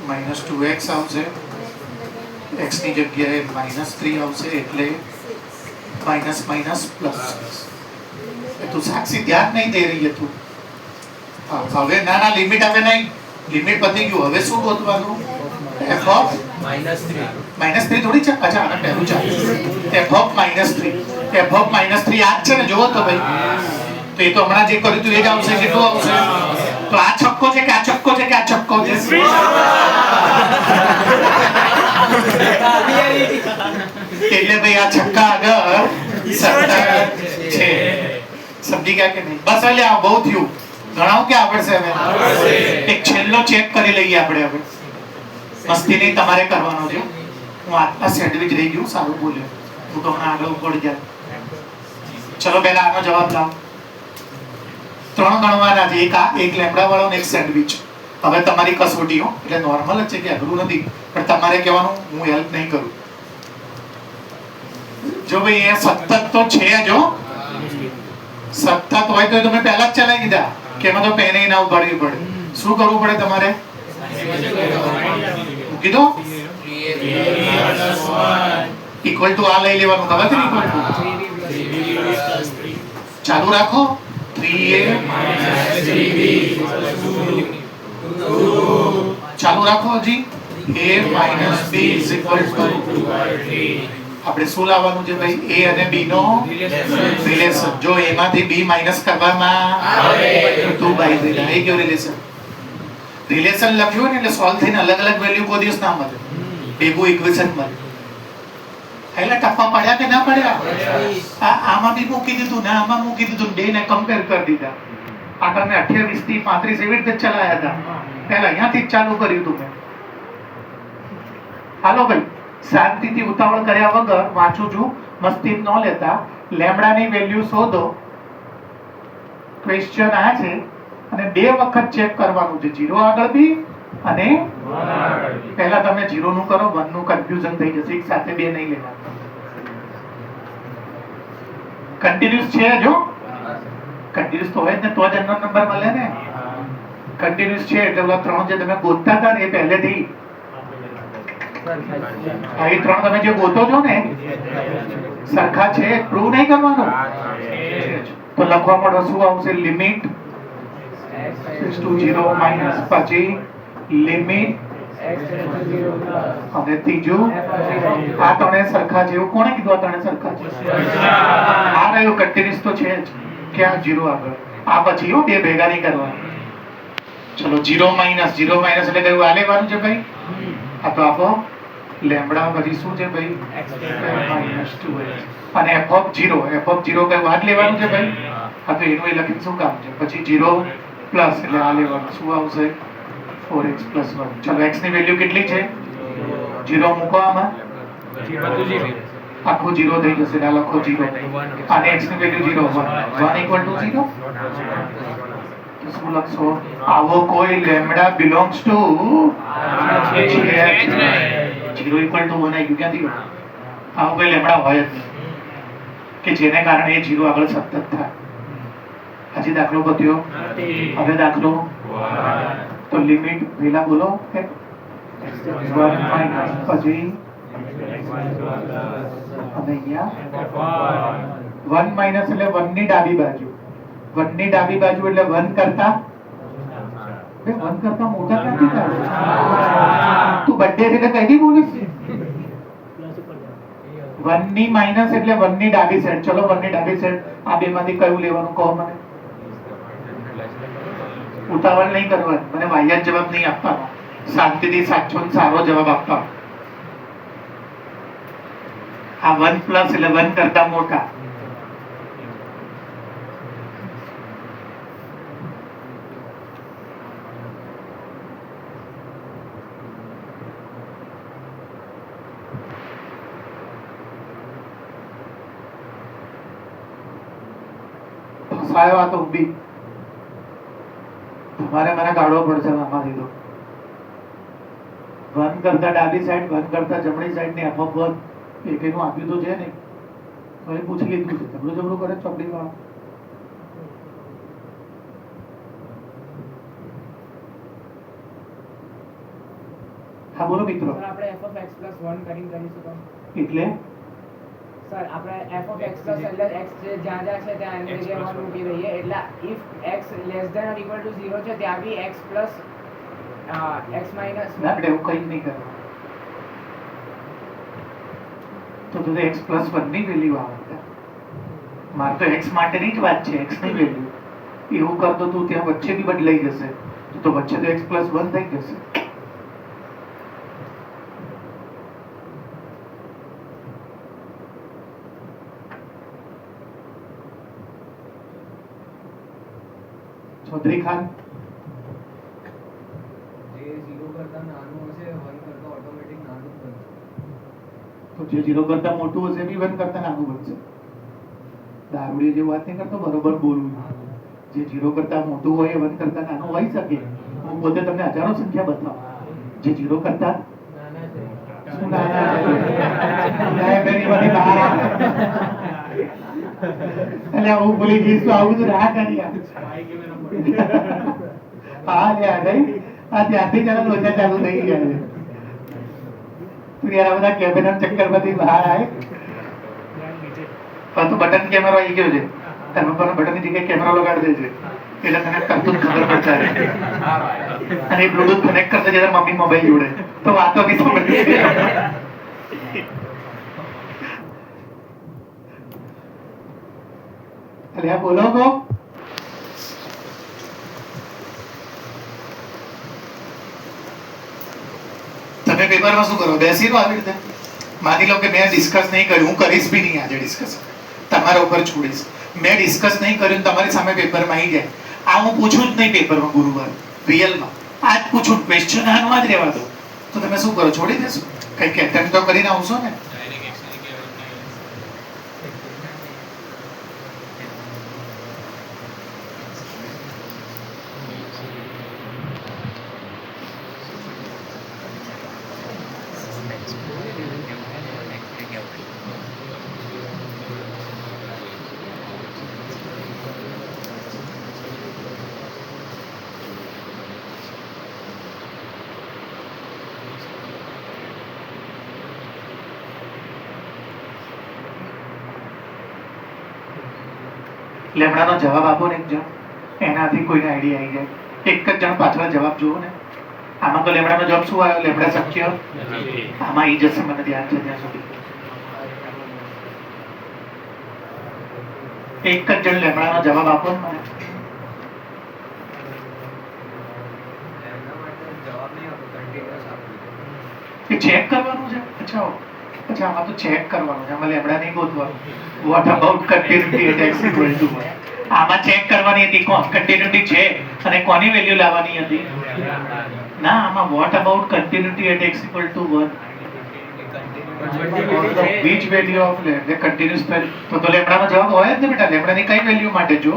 -2x આવશે. x ની જગ્યાએ -3 આવશે એટલે માઇનસ માઇનસ પ્લસ. તું સાક્ષી ધ્યાન નહીં દે રહી તું. હવે ના ના લિમિટ હવે નહીં. લિમિટ પતી ગયું. હવે શું ગોતવાનું? f of -3 થોડી છે. અચ્છા આને પહેલું ચાલે. f of -3. f of -3 આ જ છે ને? જોવો તો ભાઈ. તો એ તો હમણાં જે કર્યું તું એ જ આવશે. કેટલું આવશે? તો આ છક્કો છે કે આ છક્કો છે કે આ છક્કો છે? એટલે ભાઈ આ છક્કા આગળ 17 છે. સમજી ગયા કે નહીં? બસ એટલે આ બહુ થયું. ગણાવ કે આવડશે હવે? એક છેલ્લો ચેક કરી લઈએ આપણે હવે. મસ્તી નહીં તમારે કરવાનો છે. હું આટલા સેન્ડવિચ રહી ગયું. સારું બોલ્યો. હું તો હમણાં આગળ ઉપર જાય. ચલો પહેલા આનો જવાબ લાવો. 3 ગણવાના છે. એક લેમડા વાળો ને એક સેન્ડવિચ. હવે તમારી કસોટીઓ એટલે નોર્મલ જ છે કે અઘરું નથી. પણ તમારે કહેવાનું હું હેલ્પ નહીં કરું. જો ભાઈ એ સતત તો છે જો. સતત હોય તો તમે પહેલા જ ચલાવી દીધા કે એમાં તો પેને ના ઉપાડવી પડે. શું કરવું પડે તમારે? મૂકી દો. ઇક્વલ ટુ આ લઈ લેવાનું. ખબર છે ઇક્વલ ટુ? ચાલુ રાખો. 3a ચાલુ રાખો હજી. a - b = આપણે શું લાવવાનું છે ભાઈ? a અને b નો રિલેશન. જો a માંથી b માઈનસ કરવામાં આવે તો બાય દેલા. એ કેવું રિલેશન? રિલેશન લખ્યું ને એટલે સોલ્વ થઈને અલગ અલગ વેલ્યુ કોઈ દિવસ ના મળે. ભેગું ઇક્વેશન મળે. એટલે ટપ્પા પડ્યા કે ના પડ્યા? આમાં બી મૂકી દીધું ને આમાં મૂકી દીધું. બે ને કમ્પેર કરી દીધા. આગળ મેં 28 થી 35 એવી રીતે ચલાયા હતા. પહેલા અહીંયાથી જ ચાલુ કર્યું હતું મેં. હાલો ભાઈ શાંતિથી ઉતાવળ કર્યા વગર વાંચું છું. મસ્તી ન લેતા. લેમ્બડાની વેલ્યુ શોધો. ક્વેશ્ચન આ છે અને 2 વખત ચેક કરવાનું છે. 0 આગળ બી અને પહેલા તમે 0 નું કરો. 1 નું કન્ફ્યુઝન થઈ જશે. એક સાથે 2 નહીં લેવા. કન્ટિન્યુઅસ છે જો. કન્ટિન્યુઅસ તો હોય જ ને તો જ એનો નંબર મળે ને. કન્ટિન્યુઅસ છે એટલે ઓલા 3 જે તમે ગોતતા હતા ને એ પહેલેથી આ 3 તમે જે ગોતો છો ને સરખા છે. પ્રૂવ નહીં કરવાનું. તો લખવા માંડો. શું આવશે? લિમિટ x to 0 માઈનસ પછી લિમિટ અને ત્રીજું આ ત્રણે સરખા છે. એવું કોણે કીધું આ ત્રણે સરખા છે? આ રહ્યું કન્ટિન્યુઅસ તો છે જ. ક્યાં 0 આગળ. આ પછી હો 2 ભેગા નહીં કરવાના. ચલો 0 માઈનસ એટલે કયું આ લેવાનું છે ભાઈ? આ તો આપો લેમ્બડા પછી શું છે ભાઈ? -2x અને f of 0 કયું આ લેવાનું છે ભાઈ? હા તો એનું એ લખીને શું કામ છે? પછી 0 પ્લસ એટલે આ લેવાનું. શું આવશે? 4x + 1. ચલો x ની વેલ્યુ કેટલી છે? 0 મૂકો આમાં. આખું 0 થઈ જશે. આ લખો 0 અને x ની વેલ્યુ 0 1 = 0. શું લખશો? આવો કોઈ લેમ્બડા બિલોંગ્સ ટુ 0 = 1 આવી ગયું. ક્યાંથી? આવો કોઈ લેમ્બડા હોય જ નહીં કે જેને કારણે એ 0 આગળ સતત થાય. હજી દાખલો પત્યો? હવે દાખલો તો લિમિટ પેલા બોલો 1 - પછી અને અહીંયા 1 - એટલે 1 ની ડાબી બાજુ. 1 ની ડાબી બાજુ એટલે 1 કરતા 1 કરતા મોટા ક્યાંથી થાય? તું બર્થડે એટલે કઈ બોલીશ? 1 ની માઇનસ એટલે 1 ની ડાબી સાઈડ. ચલો 1 ની ડાબી સાઈડ આ બેમાંથી કયું લેવાનું કહો મને. ઉતાવળ નહીં કરવાની, મને વાહિયાત જવાબ નહીં આપવાનો, શાંતિથી સાચો ને સારો જવાબ આપવાનો. આ 1 પ્લસ એટલે 1 કરતા મોટા. ફસાયો આ તો ઊભી. તમારે મને કાઢવો પડશે આમાંથી તો. 1 કરતા ડાબી સાઈડ, 1 કરતા જમણી સાઈડ ને f(1) એકેયનું આપ્યું તો છે ને, હવે પૂછી લીધું છે. જબરું જબરું કરે ચોપડી વાળા. હા બોલો મિત્રો. સર આપણે f of x plus 1 કરીને કરીશું તો એટલે સર આપણે f of x plus એટલે x જે જ્યાં જ્યાં છે ત્યાં એની જગ્યાએ 1 મૂકી દઈએ એટલે if x less than or equal to 0 છે ત્યાં બી x plus x minus ના બેટા એવું કંઈ નહીં કરવાનું. તો x plus 1 ની વેલ્યુ આવે. મારે તો x માટેની જ વાત છે, x ની વેલ્યુ. એવું કરતો તું ત્યાં વચ્ચે બી બદલાઈ જશે, તો વચ્ચે તો x plus 1 થઈ જશે. ચૌધરી ખાન, જે 0 કરતા નાનું હશે 1 કરતા ઓટોમેટિક નાનું જ બનશે. તો જે 0 કરતા મોટું હશે બી 1 કરતા નાનું બનશે. દારૂડિયો જેવી વાત નહીં કરતો, બરોબર બોલું. જે 0 કરતા મોટું હોય એ 1 કરતા નાનું હોઈ શકે. હું પોતે તમને હજારો સંખ્યા બતાવું જે 0 કરતા શું નાના છે. બેની બધી બહાર આવે. એટલે હું ભૂલી જઈશ તો આવું જ રાહ કરી આ. હા લે આ ગઈ આ ત્યાંથી જરા લોચા ચાલુ થઈ ગયા છે. તું યાર આ બધા કેમેરા ચક્કર માંથી બહાર આવે. પણ તો બટન કેમેરો આવી ગયો છે, તમે પણ બટન ની જગ્યાએ કેમેરો લગાડી દેજે એટલે તને કરતું ખબર પડશે. અને બ્લુટૂથ કનેક્ટ કરતા જયારે મમ્મી મોબાઈલ જોડે તો વાતો બી સમજ. અલ્યા બોલો કો. તમે પેપરમાં શું કરો? બેસી રહો આવી રીતે. માની લો કે મેં ડિસ્કસ નહીં કર્યું, હું કરીશ બી નહીં આજે ડિસ્કસ, તમારા ઉપર છોડીશ. મેં ડિસ્કસ નહીં કર્યું, તમારી સામે પેપરમાં આવી જાય. આ હું પૂછું જ નહીં પેપરમાં ગુરુવાર રિયલમાં. આ જ પૂછું, ક્વેશ્ચન આનો જ રહેવા દો. તો તમે શું કરો? છોડી દેશો? કંઈક એટેમ્પ તો કરીને આવશો ને. લેમડાનો જવાબ આપો ને એક જણ, એનાથી કોઈને આઈડિયા આવી જાય. એક જ જણ પાછળ જવાબ જુઓ ને. આમાં તો લેમડાનો જવાબ શું આવ્યો? લેમડા શક્ય. આમાં આવી જશે, મને ધ્યાન છે ત્યાં સુધી. એક જ જણ લેમડાનો જવાબ આપો ને મને. જવાબ નહીં આપો, કન્ટિન્યુઅસ આપો. એ ચેક કરવાનું છે. અચ્છા અચ્છા, આમાં તો ચેક કરવાનું છે, આમાં લેમડા નહીં ગોતવાનું. What about continuity at x equal to 1? આમાં ચેક કરવાની હતી કોણ કન્ટિન્યુટી છે અને કોની વેલ્યુ લાવવાની હતી. ના, આમાં what about continuity at x equal to 1? which value of the continuous value? તો લેમડાનો જવાબ હોય જ ને બેટા. લેમડાની કઈ વેલ્યુ માટે જો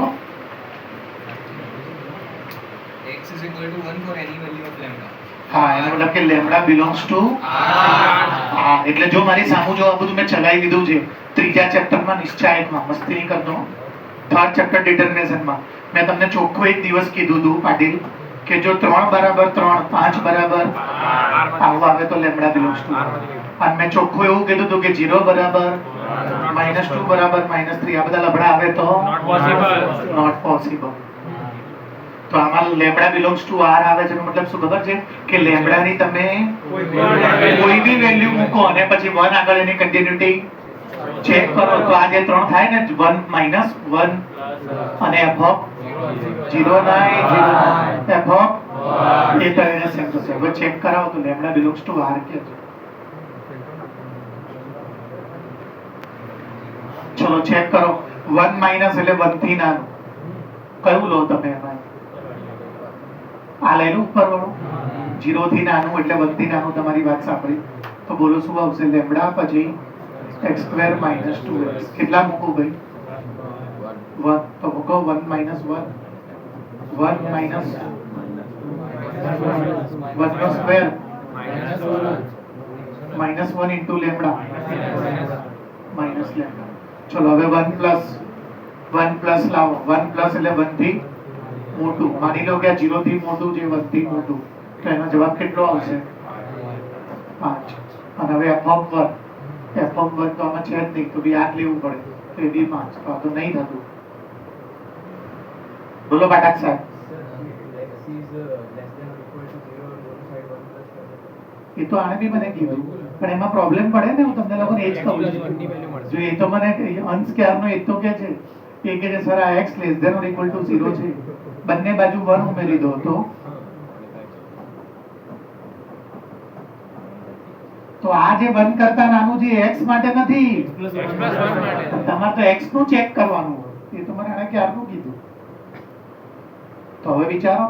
x is equal to 1 for any value of lambda. હા, એનો મતલબ કે લેમડા બિલોંગ્સ ટુ હા. એટલે જો મારી સામુ જો આ બધું મેં ચલાવી દીધું છે ત્રીજા ચેપ્ટરમાં નિશ્ચયકમાં, મસ્તી નહીં કરતો. થર્ડ ચેપ્ટર ડિટર્મિનેશનમાં મેં તમને ચોખ્ખું એક દિવસ કીધું હતું પાટીલ કે જો 3 બરાબર 3, 5 બરાબર આવું આવે તો લેમડા બિલોંગ્સ ટુ. અને મેં ચોખ્ખું એવું કીધું હતું કે 0 બરાબર -2 બરાબર -3 આ બધા લબડા આવે તો નોટ પોસિબલ. તો આમાં લેમ્બડા બિલોંગ્સ ટુ r આવે છે એનો મતલબ શું ખબર છે કે લેમ્બડાની તમે કોઈ બી વેલ્યુ મૂકો અને પછી 1 આગળ એની કન્ટિન્યુટી ચેક કરો તો આ જે 3 થાય ને 1 માઇનસ 1 અને f ઓફ 0 9 f ઓફ એ તો એને સેમ થશે. હવે ચેક કરાવો તો લેમ્ડા બિલોંગ્સ ટુ r કે ચલો ચેક કરો 1 માઇનસ એટલે 1 થી નાનું કયું લો તમે એમાં આ લઈ લો ઉપર વાળું 0 થી નાનું એટલે 1 થી નાનું તમારી વાત સાંભળી તો બોલો શું આવશે લેમ્ડા પછી x સ્ક્વેર માઇનસ 2x કેટલા મૂકો ભાઈ 1 તો મૂકો 1 માઇનસ 1 1 માઇનસ 1 નો square minus 1 into lambda minus lambda. ચલો હવે 1 પ્લસ લાવો 1 પ્લસ એટલે 1 થી મોટું માની લો કે આ 0 થી મોટું છે 1 થી મોટું તો એનો જવાબ કેટલો આવશે 5. અને હવે f of 1 તો આમાં છે જ નહીં તો બી આ જ લેવું પડે તો એ બી 5 તો આ તો નહીં થતું. બોલો પાઠક સાહેબ એ તો આને બી મને કીધું પણ એમાં પ્રોબ્લેમ પડે ને હું તમને લોકોને એ જ કહું છું. જો એ તો મને અંશ ક્યારનો એ તો કે છે એ કે છે સર આ x less than or equal to 0 છે બંને બાજુ 1 ઉમેરી દો તો આ જે 1 કરતા નાનું છે x માટે નથી તમારે તો x નું ચેક કરવાનું એ તો મને આને ક્યારનું કીધું. તો હવે વિચારો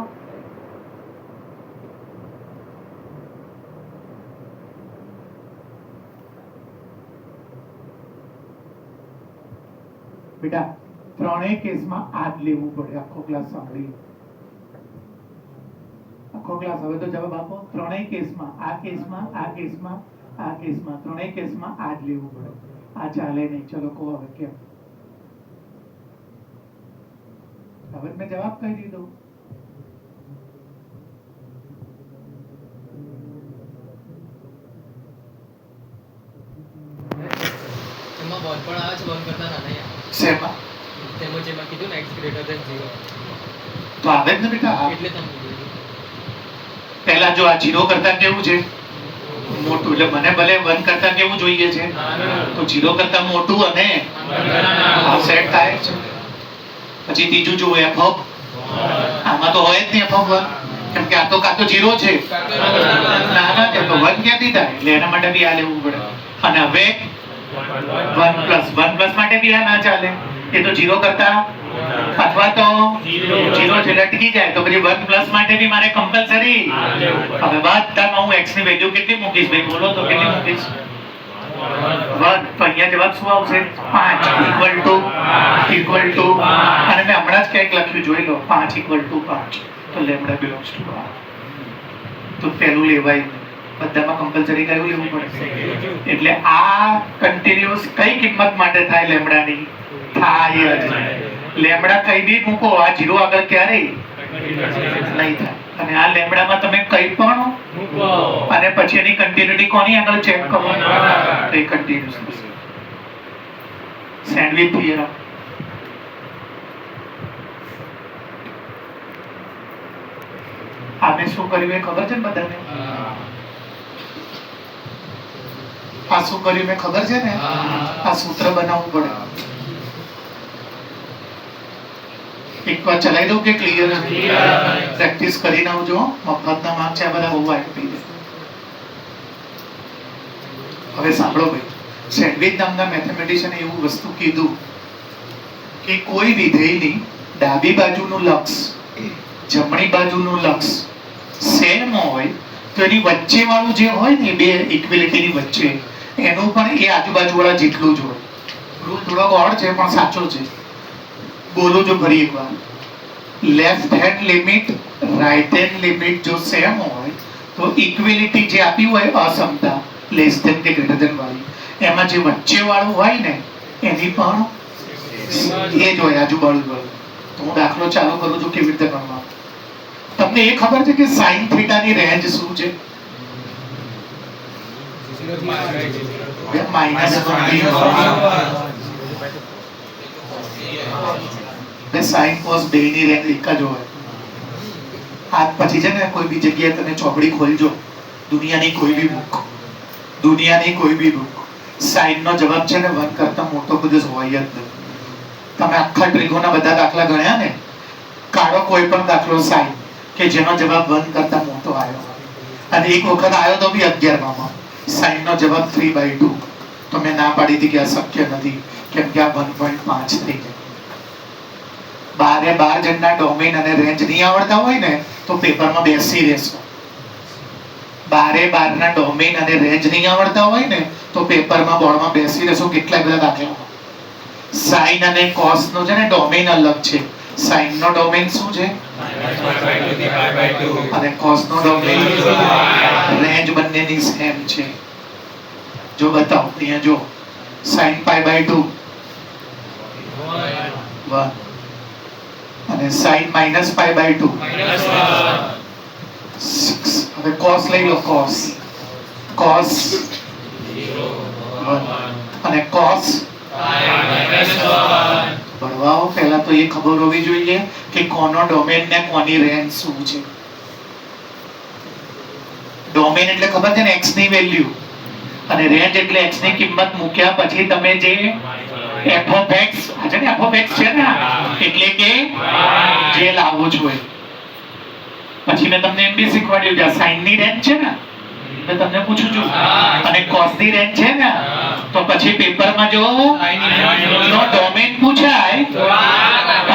બેટા ત્રણેય કેસમાં આ જ લેવું પડે. આખો ક્લાસ સાંભળી આખો ક્લાસ. હવે તો જવાબ આપો ત્રણેય કેસમાં આ કેસમાં ત્રણેય કેસમાં આ જ લેવું પડે. આ ચાલે નહીં. ચલો કહો હવે કેમ? હવે મેં જવાબ કહી દીધો. એમાં બોલ પણ આવે છે બોલ કરતા નાના શેમાં તેમાં જેમાં કીધું ને x ગ્રેટર ધેન 0 તો આવે જ ને બેટા. એટલે તમે કીધું પહેલા જો આ 0 કરતા કેવું છે મોટું એટલે મને ભલે 1 કરતા કેવું જોઈએ છે તો 0 કરતા મોટું અને આ સેટ થાય છે. પછી ત્રીજું જો f ઓફ આમાં તો હોય જ નહીં f ઓફ 1 કેમ કે આ તો કાં તો 0 છે નાના છે તો 1 ક્યાંથી થાય એટલે એના માટે બી આ લેવું પડે. અને હવે 1 પ્લસ માટે બી આ ના ચાલે એ તો 0 કરતા અથવા તો 0 છે લટકી જાય તો પછી 1 પ્લસ માટે બી મારે કમ્પલસરી. હવે બધામાં હું x ની વેલ્યુ કેટલી મૂકીશ ભાઈ બોલો તો કેટલી મૂકીશ 1 તો અહીંયા જવાબ શું આવશે 5 ઇક્વલ ટુ અને મેં હમણાં જ કંઈક લખ્યું જોઈ લો 5 ઇક્વલ ટુ 5 તો લેમ્ડા બિલોંગ્સ ટુ r તો પહેલું લેવાય બધામાં કમ્પલસરી કયું લેવું પડે. એટલે આ કન્ટિન્યુઅસ કઈ કિંમત માટે થાય લેમ્ડાની થાય જ લેમ્ડા કઈ બી મૂકો આ 0 આગળ ક્યારેય નહીં થાય. અને આ લેમ્ડામાં તમે કઈ પણ મૂકો અને પછી એની કન્ટિન્યુટી કોની આગળ ચેક કરો તો એ કન્ટિન્યુઅસ થશે. સેન્ડવિચ થિયરમ આપણે શું કર્યું એ ખબર છે ને બધાને? આ શું કર્યું મેં ખબર છે ને? આ સૂત્ર બનાવવું પડે. એક વાર ચલાવી દઉં કે ક્લિયર? પ્રેક્ટિસ કરીને આવજો. મફતના માર્ક છે આ બધા બહુ આપી દે. હવે સાંભળો ભાઈ, સેન્ડવિચ નામના મેથેમેટિશિયને એવું વસ્તુ કીધું કે કોઈ વિધેયની ડાબી બાજુનું લક્ષ જમણી બાજુનું લક્ષ સેમ હોય તો એની વચ્ચે વાળું જે હોય ને બે ઇક્વિલિટીની વચ્ચે એનું પણ એ આજુબાજુ વાળા જેટલું જ હોય. રૂલ થોડોક ઓડ છે પણ સાચો છે. બોલો જો ફરી એકવાર. Left hand limit right hand limit જો સેમ હોય તો ઇક્વિલિટી જે આપી હોય અસમતા લેસ ધેન કે ગ્રેટર ધેન વાળી એમાં જે વચ્ચે વાળું હોય ને એની પણ એ જ હોય આજુબાજુ વાળું. તો હું દાખલો ચાલુ કરું છું કેવી રીતે ગણવા. તમને એ ખબર છે કે sin થીટા ની રેન્જ શું છે? -1 sin cos બે ની રેન્જ એક જ હોય. આજ પછી છે ને કોઈ બી જગ્યાએ તમે ચોપડી ખોલજો દુનિયાની કોઈ બી બુક સાઈન નો જવાબ છે ને 1 કરતા મોટો કોઈ દિવસ હોય જ નહીં. તમે આખા ત્રિકોણના બધા દાખલા ગણ્યા ને, કાઢો કોઈ પણ દાખલો સાઈન કે જેનો જવાબ 1 કરતા મોટો આવ્યો, અને એક વખત આવ્યો તો બી 11માં સાઈન નો જવાબ 3/2. તો મેં ના પાડી હતી કે આ શક્ય નથી, કેમ કે આ 1.5 થઈ જાય. 12 જણના ડોમેન અને રેન્જ નહીં આવડતા હોય ને તો પેપરમાં બેસી રહેશો. 12 ના ડોમેન અને રેન્જ નહીં આવડતા હોય ને તો પેપરમાં બોર્ડમાં બેસી રહેશો. કેટલા બધા દાખલા. સાઈન અને કોસ નો છે ને ડોમેન અલગ છે. સાઈન નો ડોમેન શું છે અને કોસ નો ડોમેન રેન્જ બંનેની સેમ છે. જો બતાવો અહીંયા જો sin π/2 1 અને sin -π/2 6. હવે cos લઈ લો, cos 1 અને cos ભણવાઓ પહેલા તો એ ખબર હોવી જોઈએ કે કોનો ડોમેન ને કોની રેન્જ શું છે. ડોમેન એટલે ખબર છે ને x ની વેલ્યુ, અને રેન્જ એટલે x ની કિંમત મૂક્યા પછી તમે જે f of x છે ને, f of x છે ને એટલે કે જે લાવવું જોઈએ. પછી મેં તમને એમ બી શીખવાડ્યું કે sin ની રેન્જ છે ને, મેં તમને પૂછું છું, અને cos ની રેન્જ છે ને, તો પછી પેપરમાં જો નો ડોમેન પૂછાય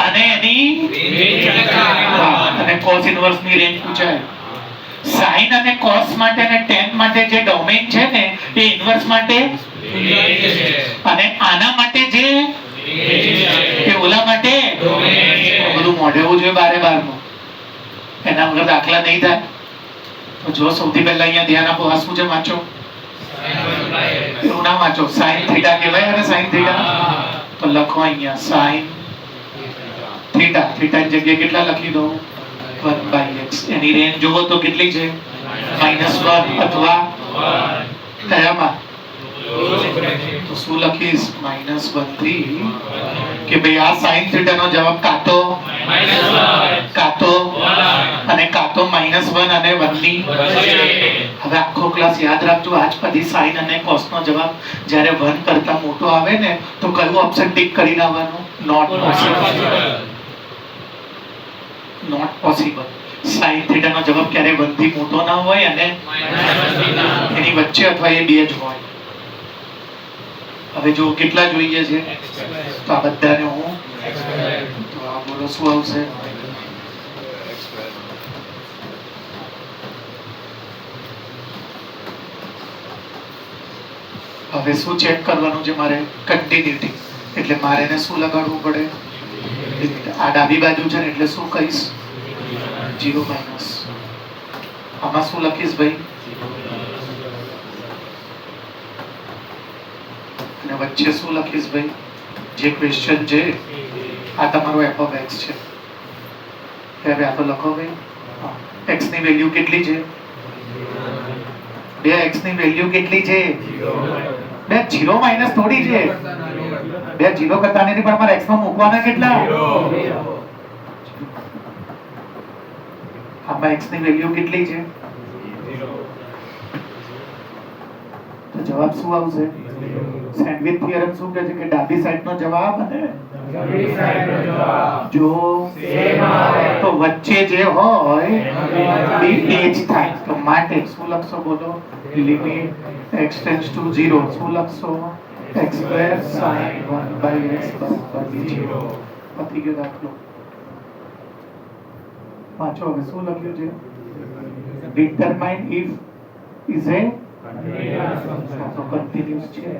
અને એની અને cos ઇન્વર્સ ની રેન્જ પૂછાય. sin અને cos માટે અને tan માટે જે ડોમેન છે ને એ ઇન્વર્સ માટે અને આના માટે જે એ ઓલા માટે બધું મોઢેવું જોઈએ 12 એના વગર દાખલા નહીં થાય. તો જો સૌથી પહેલા અહીંયા ધ્યાન આપો, આ શું છે વાંચો, એવું ના વાંચો, sin થીટા કહેવાય અને sin થીટા તો લખો અહીંયા sin થીટા, થીટા ની જગ્યાએ કેટલા લખી દો 1/x. એની રેન્જ જોવો તો કેટલી છે -1 અથવા કયામાં તો શું લખીશ -1 થી કે ભાઈ આ sin થીટા નો જવાબ કાતો અને કાતો -1 અને 1 ની. હવે આખો ક્લાસ યાદ રાખજો, આજ પછી sin અને cos નો જવાબ જ્યારે 1 કરતા મોટો આવે ને તો કયું ઓપ્શન ટિક કરીને આવવાનું, not possible. Not possible. sin theta નો જવાબ ક્યારે 1 થી મોટો ના હોય અને એની વચ્ચે અથવા એ બે જ હોય. હવે જો કેટલા જોઈએ છે તો આ બધાને હું તો આ બોલો શું આવશે, હવે શું ચેક કરવાનું છે મારે, કન્ટિન્યુટી. એટલે મારે એને શું લગાડવું પડે, આ ડાબી બાજુ છે ને એટલે શું કહીશ 0 માઇનસ. આમાં શું લખીશ ભાઈ, અને વચ્ચે શું લખીશ ભાઈ, જે ક્વેશ્ચન છે આ તમારો f of x છે. હવે આ તો લખો ભાઈ, x ની વેલ્યુ કેટલી છે, બે x ની વેલ્યુ કેટલી છે, બે 0 માઇનસ થોડી છે, બે 0 કરતા નથી પણ મારે x માં મૂકવાના કેટલા, આમાં x ની વેલ્યુ કેટલી છે તો જવાબ શું આવશે. સેન્ડવિચ થિયરમ શું કહે છે કે ડાબી સાઈડ નો જવાબ અને જમણી સાઈડ નો જવાબ જો સેમ આવે તો વચ્ચે જે હોય એ જ થાય. તો માટે શું લખશો બોલો, લિમિટ x ટેન્ડ્સ ટુ 0 શું લખશો, x² sin 1/x બરાબર 0. પતી ગયો દાખલો. વાંચો હવે શું લખ્યું છે, determine if is a continuous છે.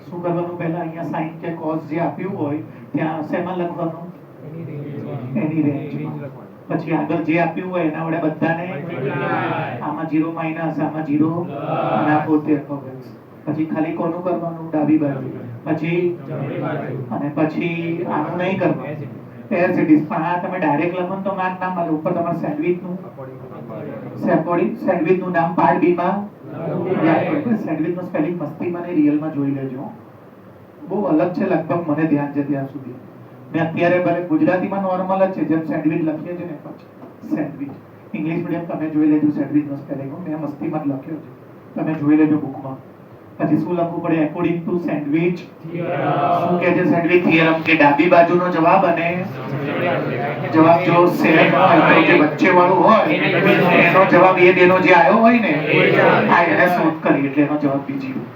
શું કરવાનું, પહેલા અહીંયા sin કે cos જે આપ્યું હોય ત્યાં શેમાં લખવાનું, એની રેન્જમાં. પછી આગળ જે આપ્યું હોય એના વડે બધાને આમાં 0 માઇનસ, આમાં 0 અને આ પોતે પછી ખાલી કોનું કરવાનું, ડાબી બાજુ, પછી અને પછી આનું નહીં કરવાનું એર સિટીઝ. પણ આ તમે ડાયરેક્ટ લખો તો માર્ક ના મળે. ઉપર તમારે સેન્ડવિચ નું નામ પાર્ટ બી માં સેન્ડવિચ નું સ્પેલિંગ મસ્તીમાં ને રિયલ માં જોઈ લેજો, બહુ અલગ છે લગભગ મને ધ્યાન છે ત્યાં સુધી. મેં અત્યારે ભલે ગુજરાતીમાં નોર્મલ જ છે જેમ સેન્ડવિચ લખીએ છીએ ને, પછી સેન્ડવિચ ઇંગ્લિશ મીડિયમ તમે જોઈ લેજો સેન્ડવિચ નો સ્પેલિંગ મેં મસ્તીમાં જ લખ્યો છે. તમે જોઈ લેજો બુકમાં. પછી શું લખવું પડે? એકોર્ડિંગ ટુ સેન્ડવિચ શું કહે છે? સેન્ડવિચ થિયરમ કે ડાબી બાજુનો જવાબ અને જવાબ જો સેમ હોય તો જે વચ્ચે વાળું હોય એનો જવાબ એ બેનો જે આવ્યો હોય ને આ એને શોધ કરી એટલે એનો જવાબ બીજી હોય.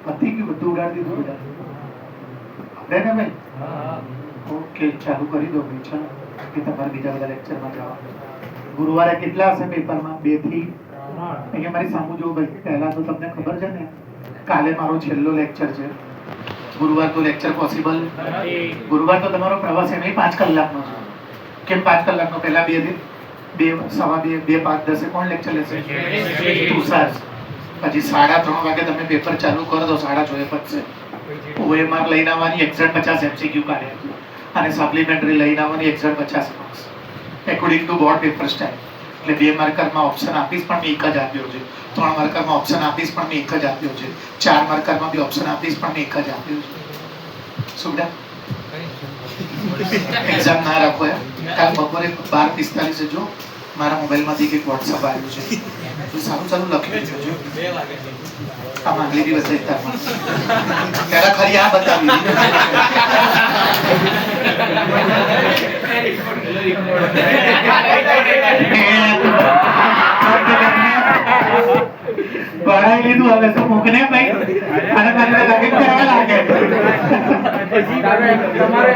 પતી ગયું બધું ઉડાડી દીધું બધા આપણે ને ભાઈ ઓકે ચાલુ કરી દો ભાઈ ચાલો કે તમારે બીજા બધા લેક્ચરમાં જવાનું. ગુરુવારે કેટલા હશે પેપરમાં? 2 થી અહીંયા મારી સામુ જો ભાઈ પહેલા તો તમને ખબર છે ને કાલે મારો છેલ્લો લેક્ચર છે. ગુરુવાર તો લેક્ચર પોસિબલ ગુરુવાર તો તમારો પ્રવાસ એમ 5 કલાકનો છે. કેમ 5 કલાકનો? પહેલા 2 થી 2 સવા 2 2 5 10 કોણ લેક્ચર લેશે? તુષાર. પછી 3:30 વાગે તમે પેપર ચાલુ કરો તો 6:30 પતશે. OMR લઈને આવવાની 150 MCQ કાઢે અને સપ્લિમેન્ટરી લઈને આવવાની 150 marks according to board paper style. એટલે 2 માર્કરમાં ઓપ્શન આપીશ પણ મેં એક જ આપ્યો છે, 3 માર્કરમાં ઓપ્શન આપીશ પણ મેં એક જ આપ્યો છે, 4 માર્કરમાં બી ઓપ્શન આપીશ પણ મેં એક જ આપ્યો છે. સુવિધા એક્ઝામ ના રાખો યાર. કાલ બપોરે 12:45 જો મારા મોબાઈલમાંથી એક વોટ્સઅપ આવ્યું છે તો સારું ચાલુ લખી લેજો. આ માંગલી બી બતાવી તારમાં પહેલા ખરી આ બતાવી ભણાઈ લીધું હવે તો મૂકને ભાઈ અને મને લગન કરવા લાગે. તમારે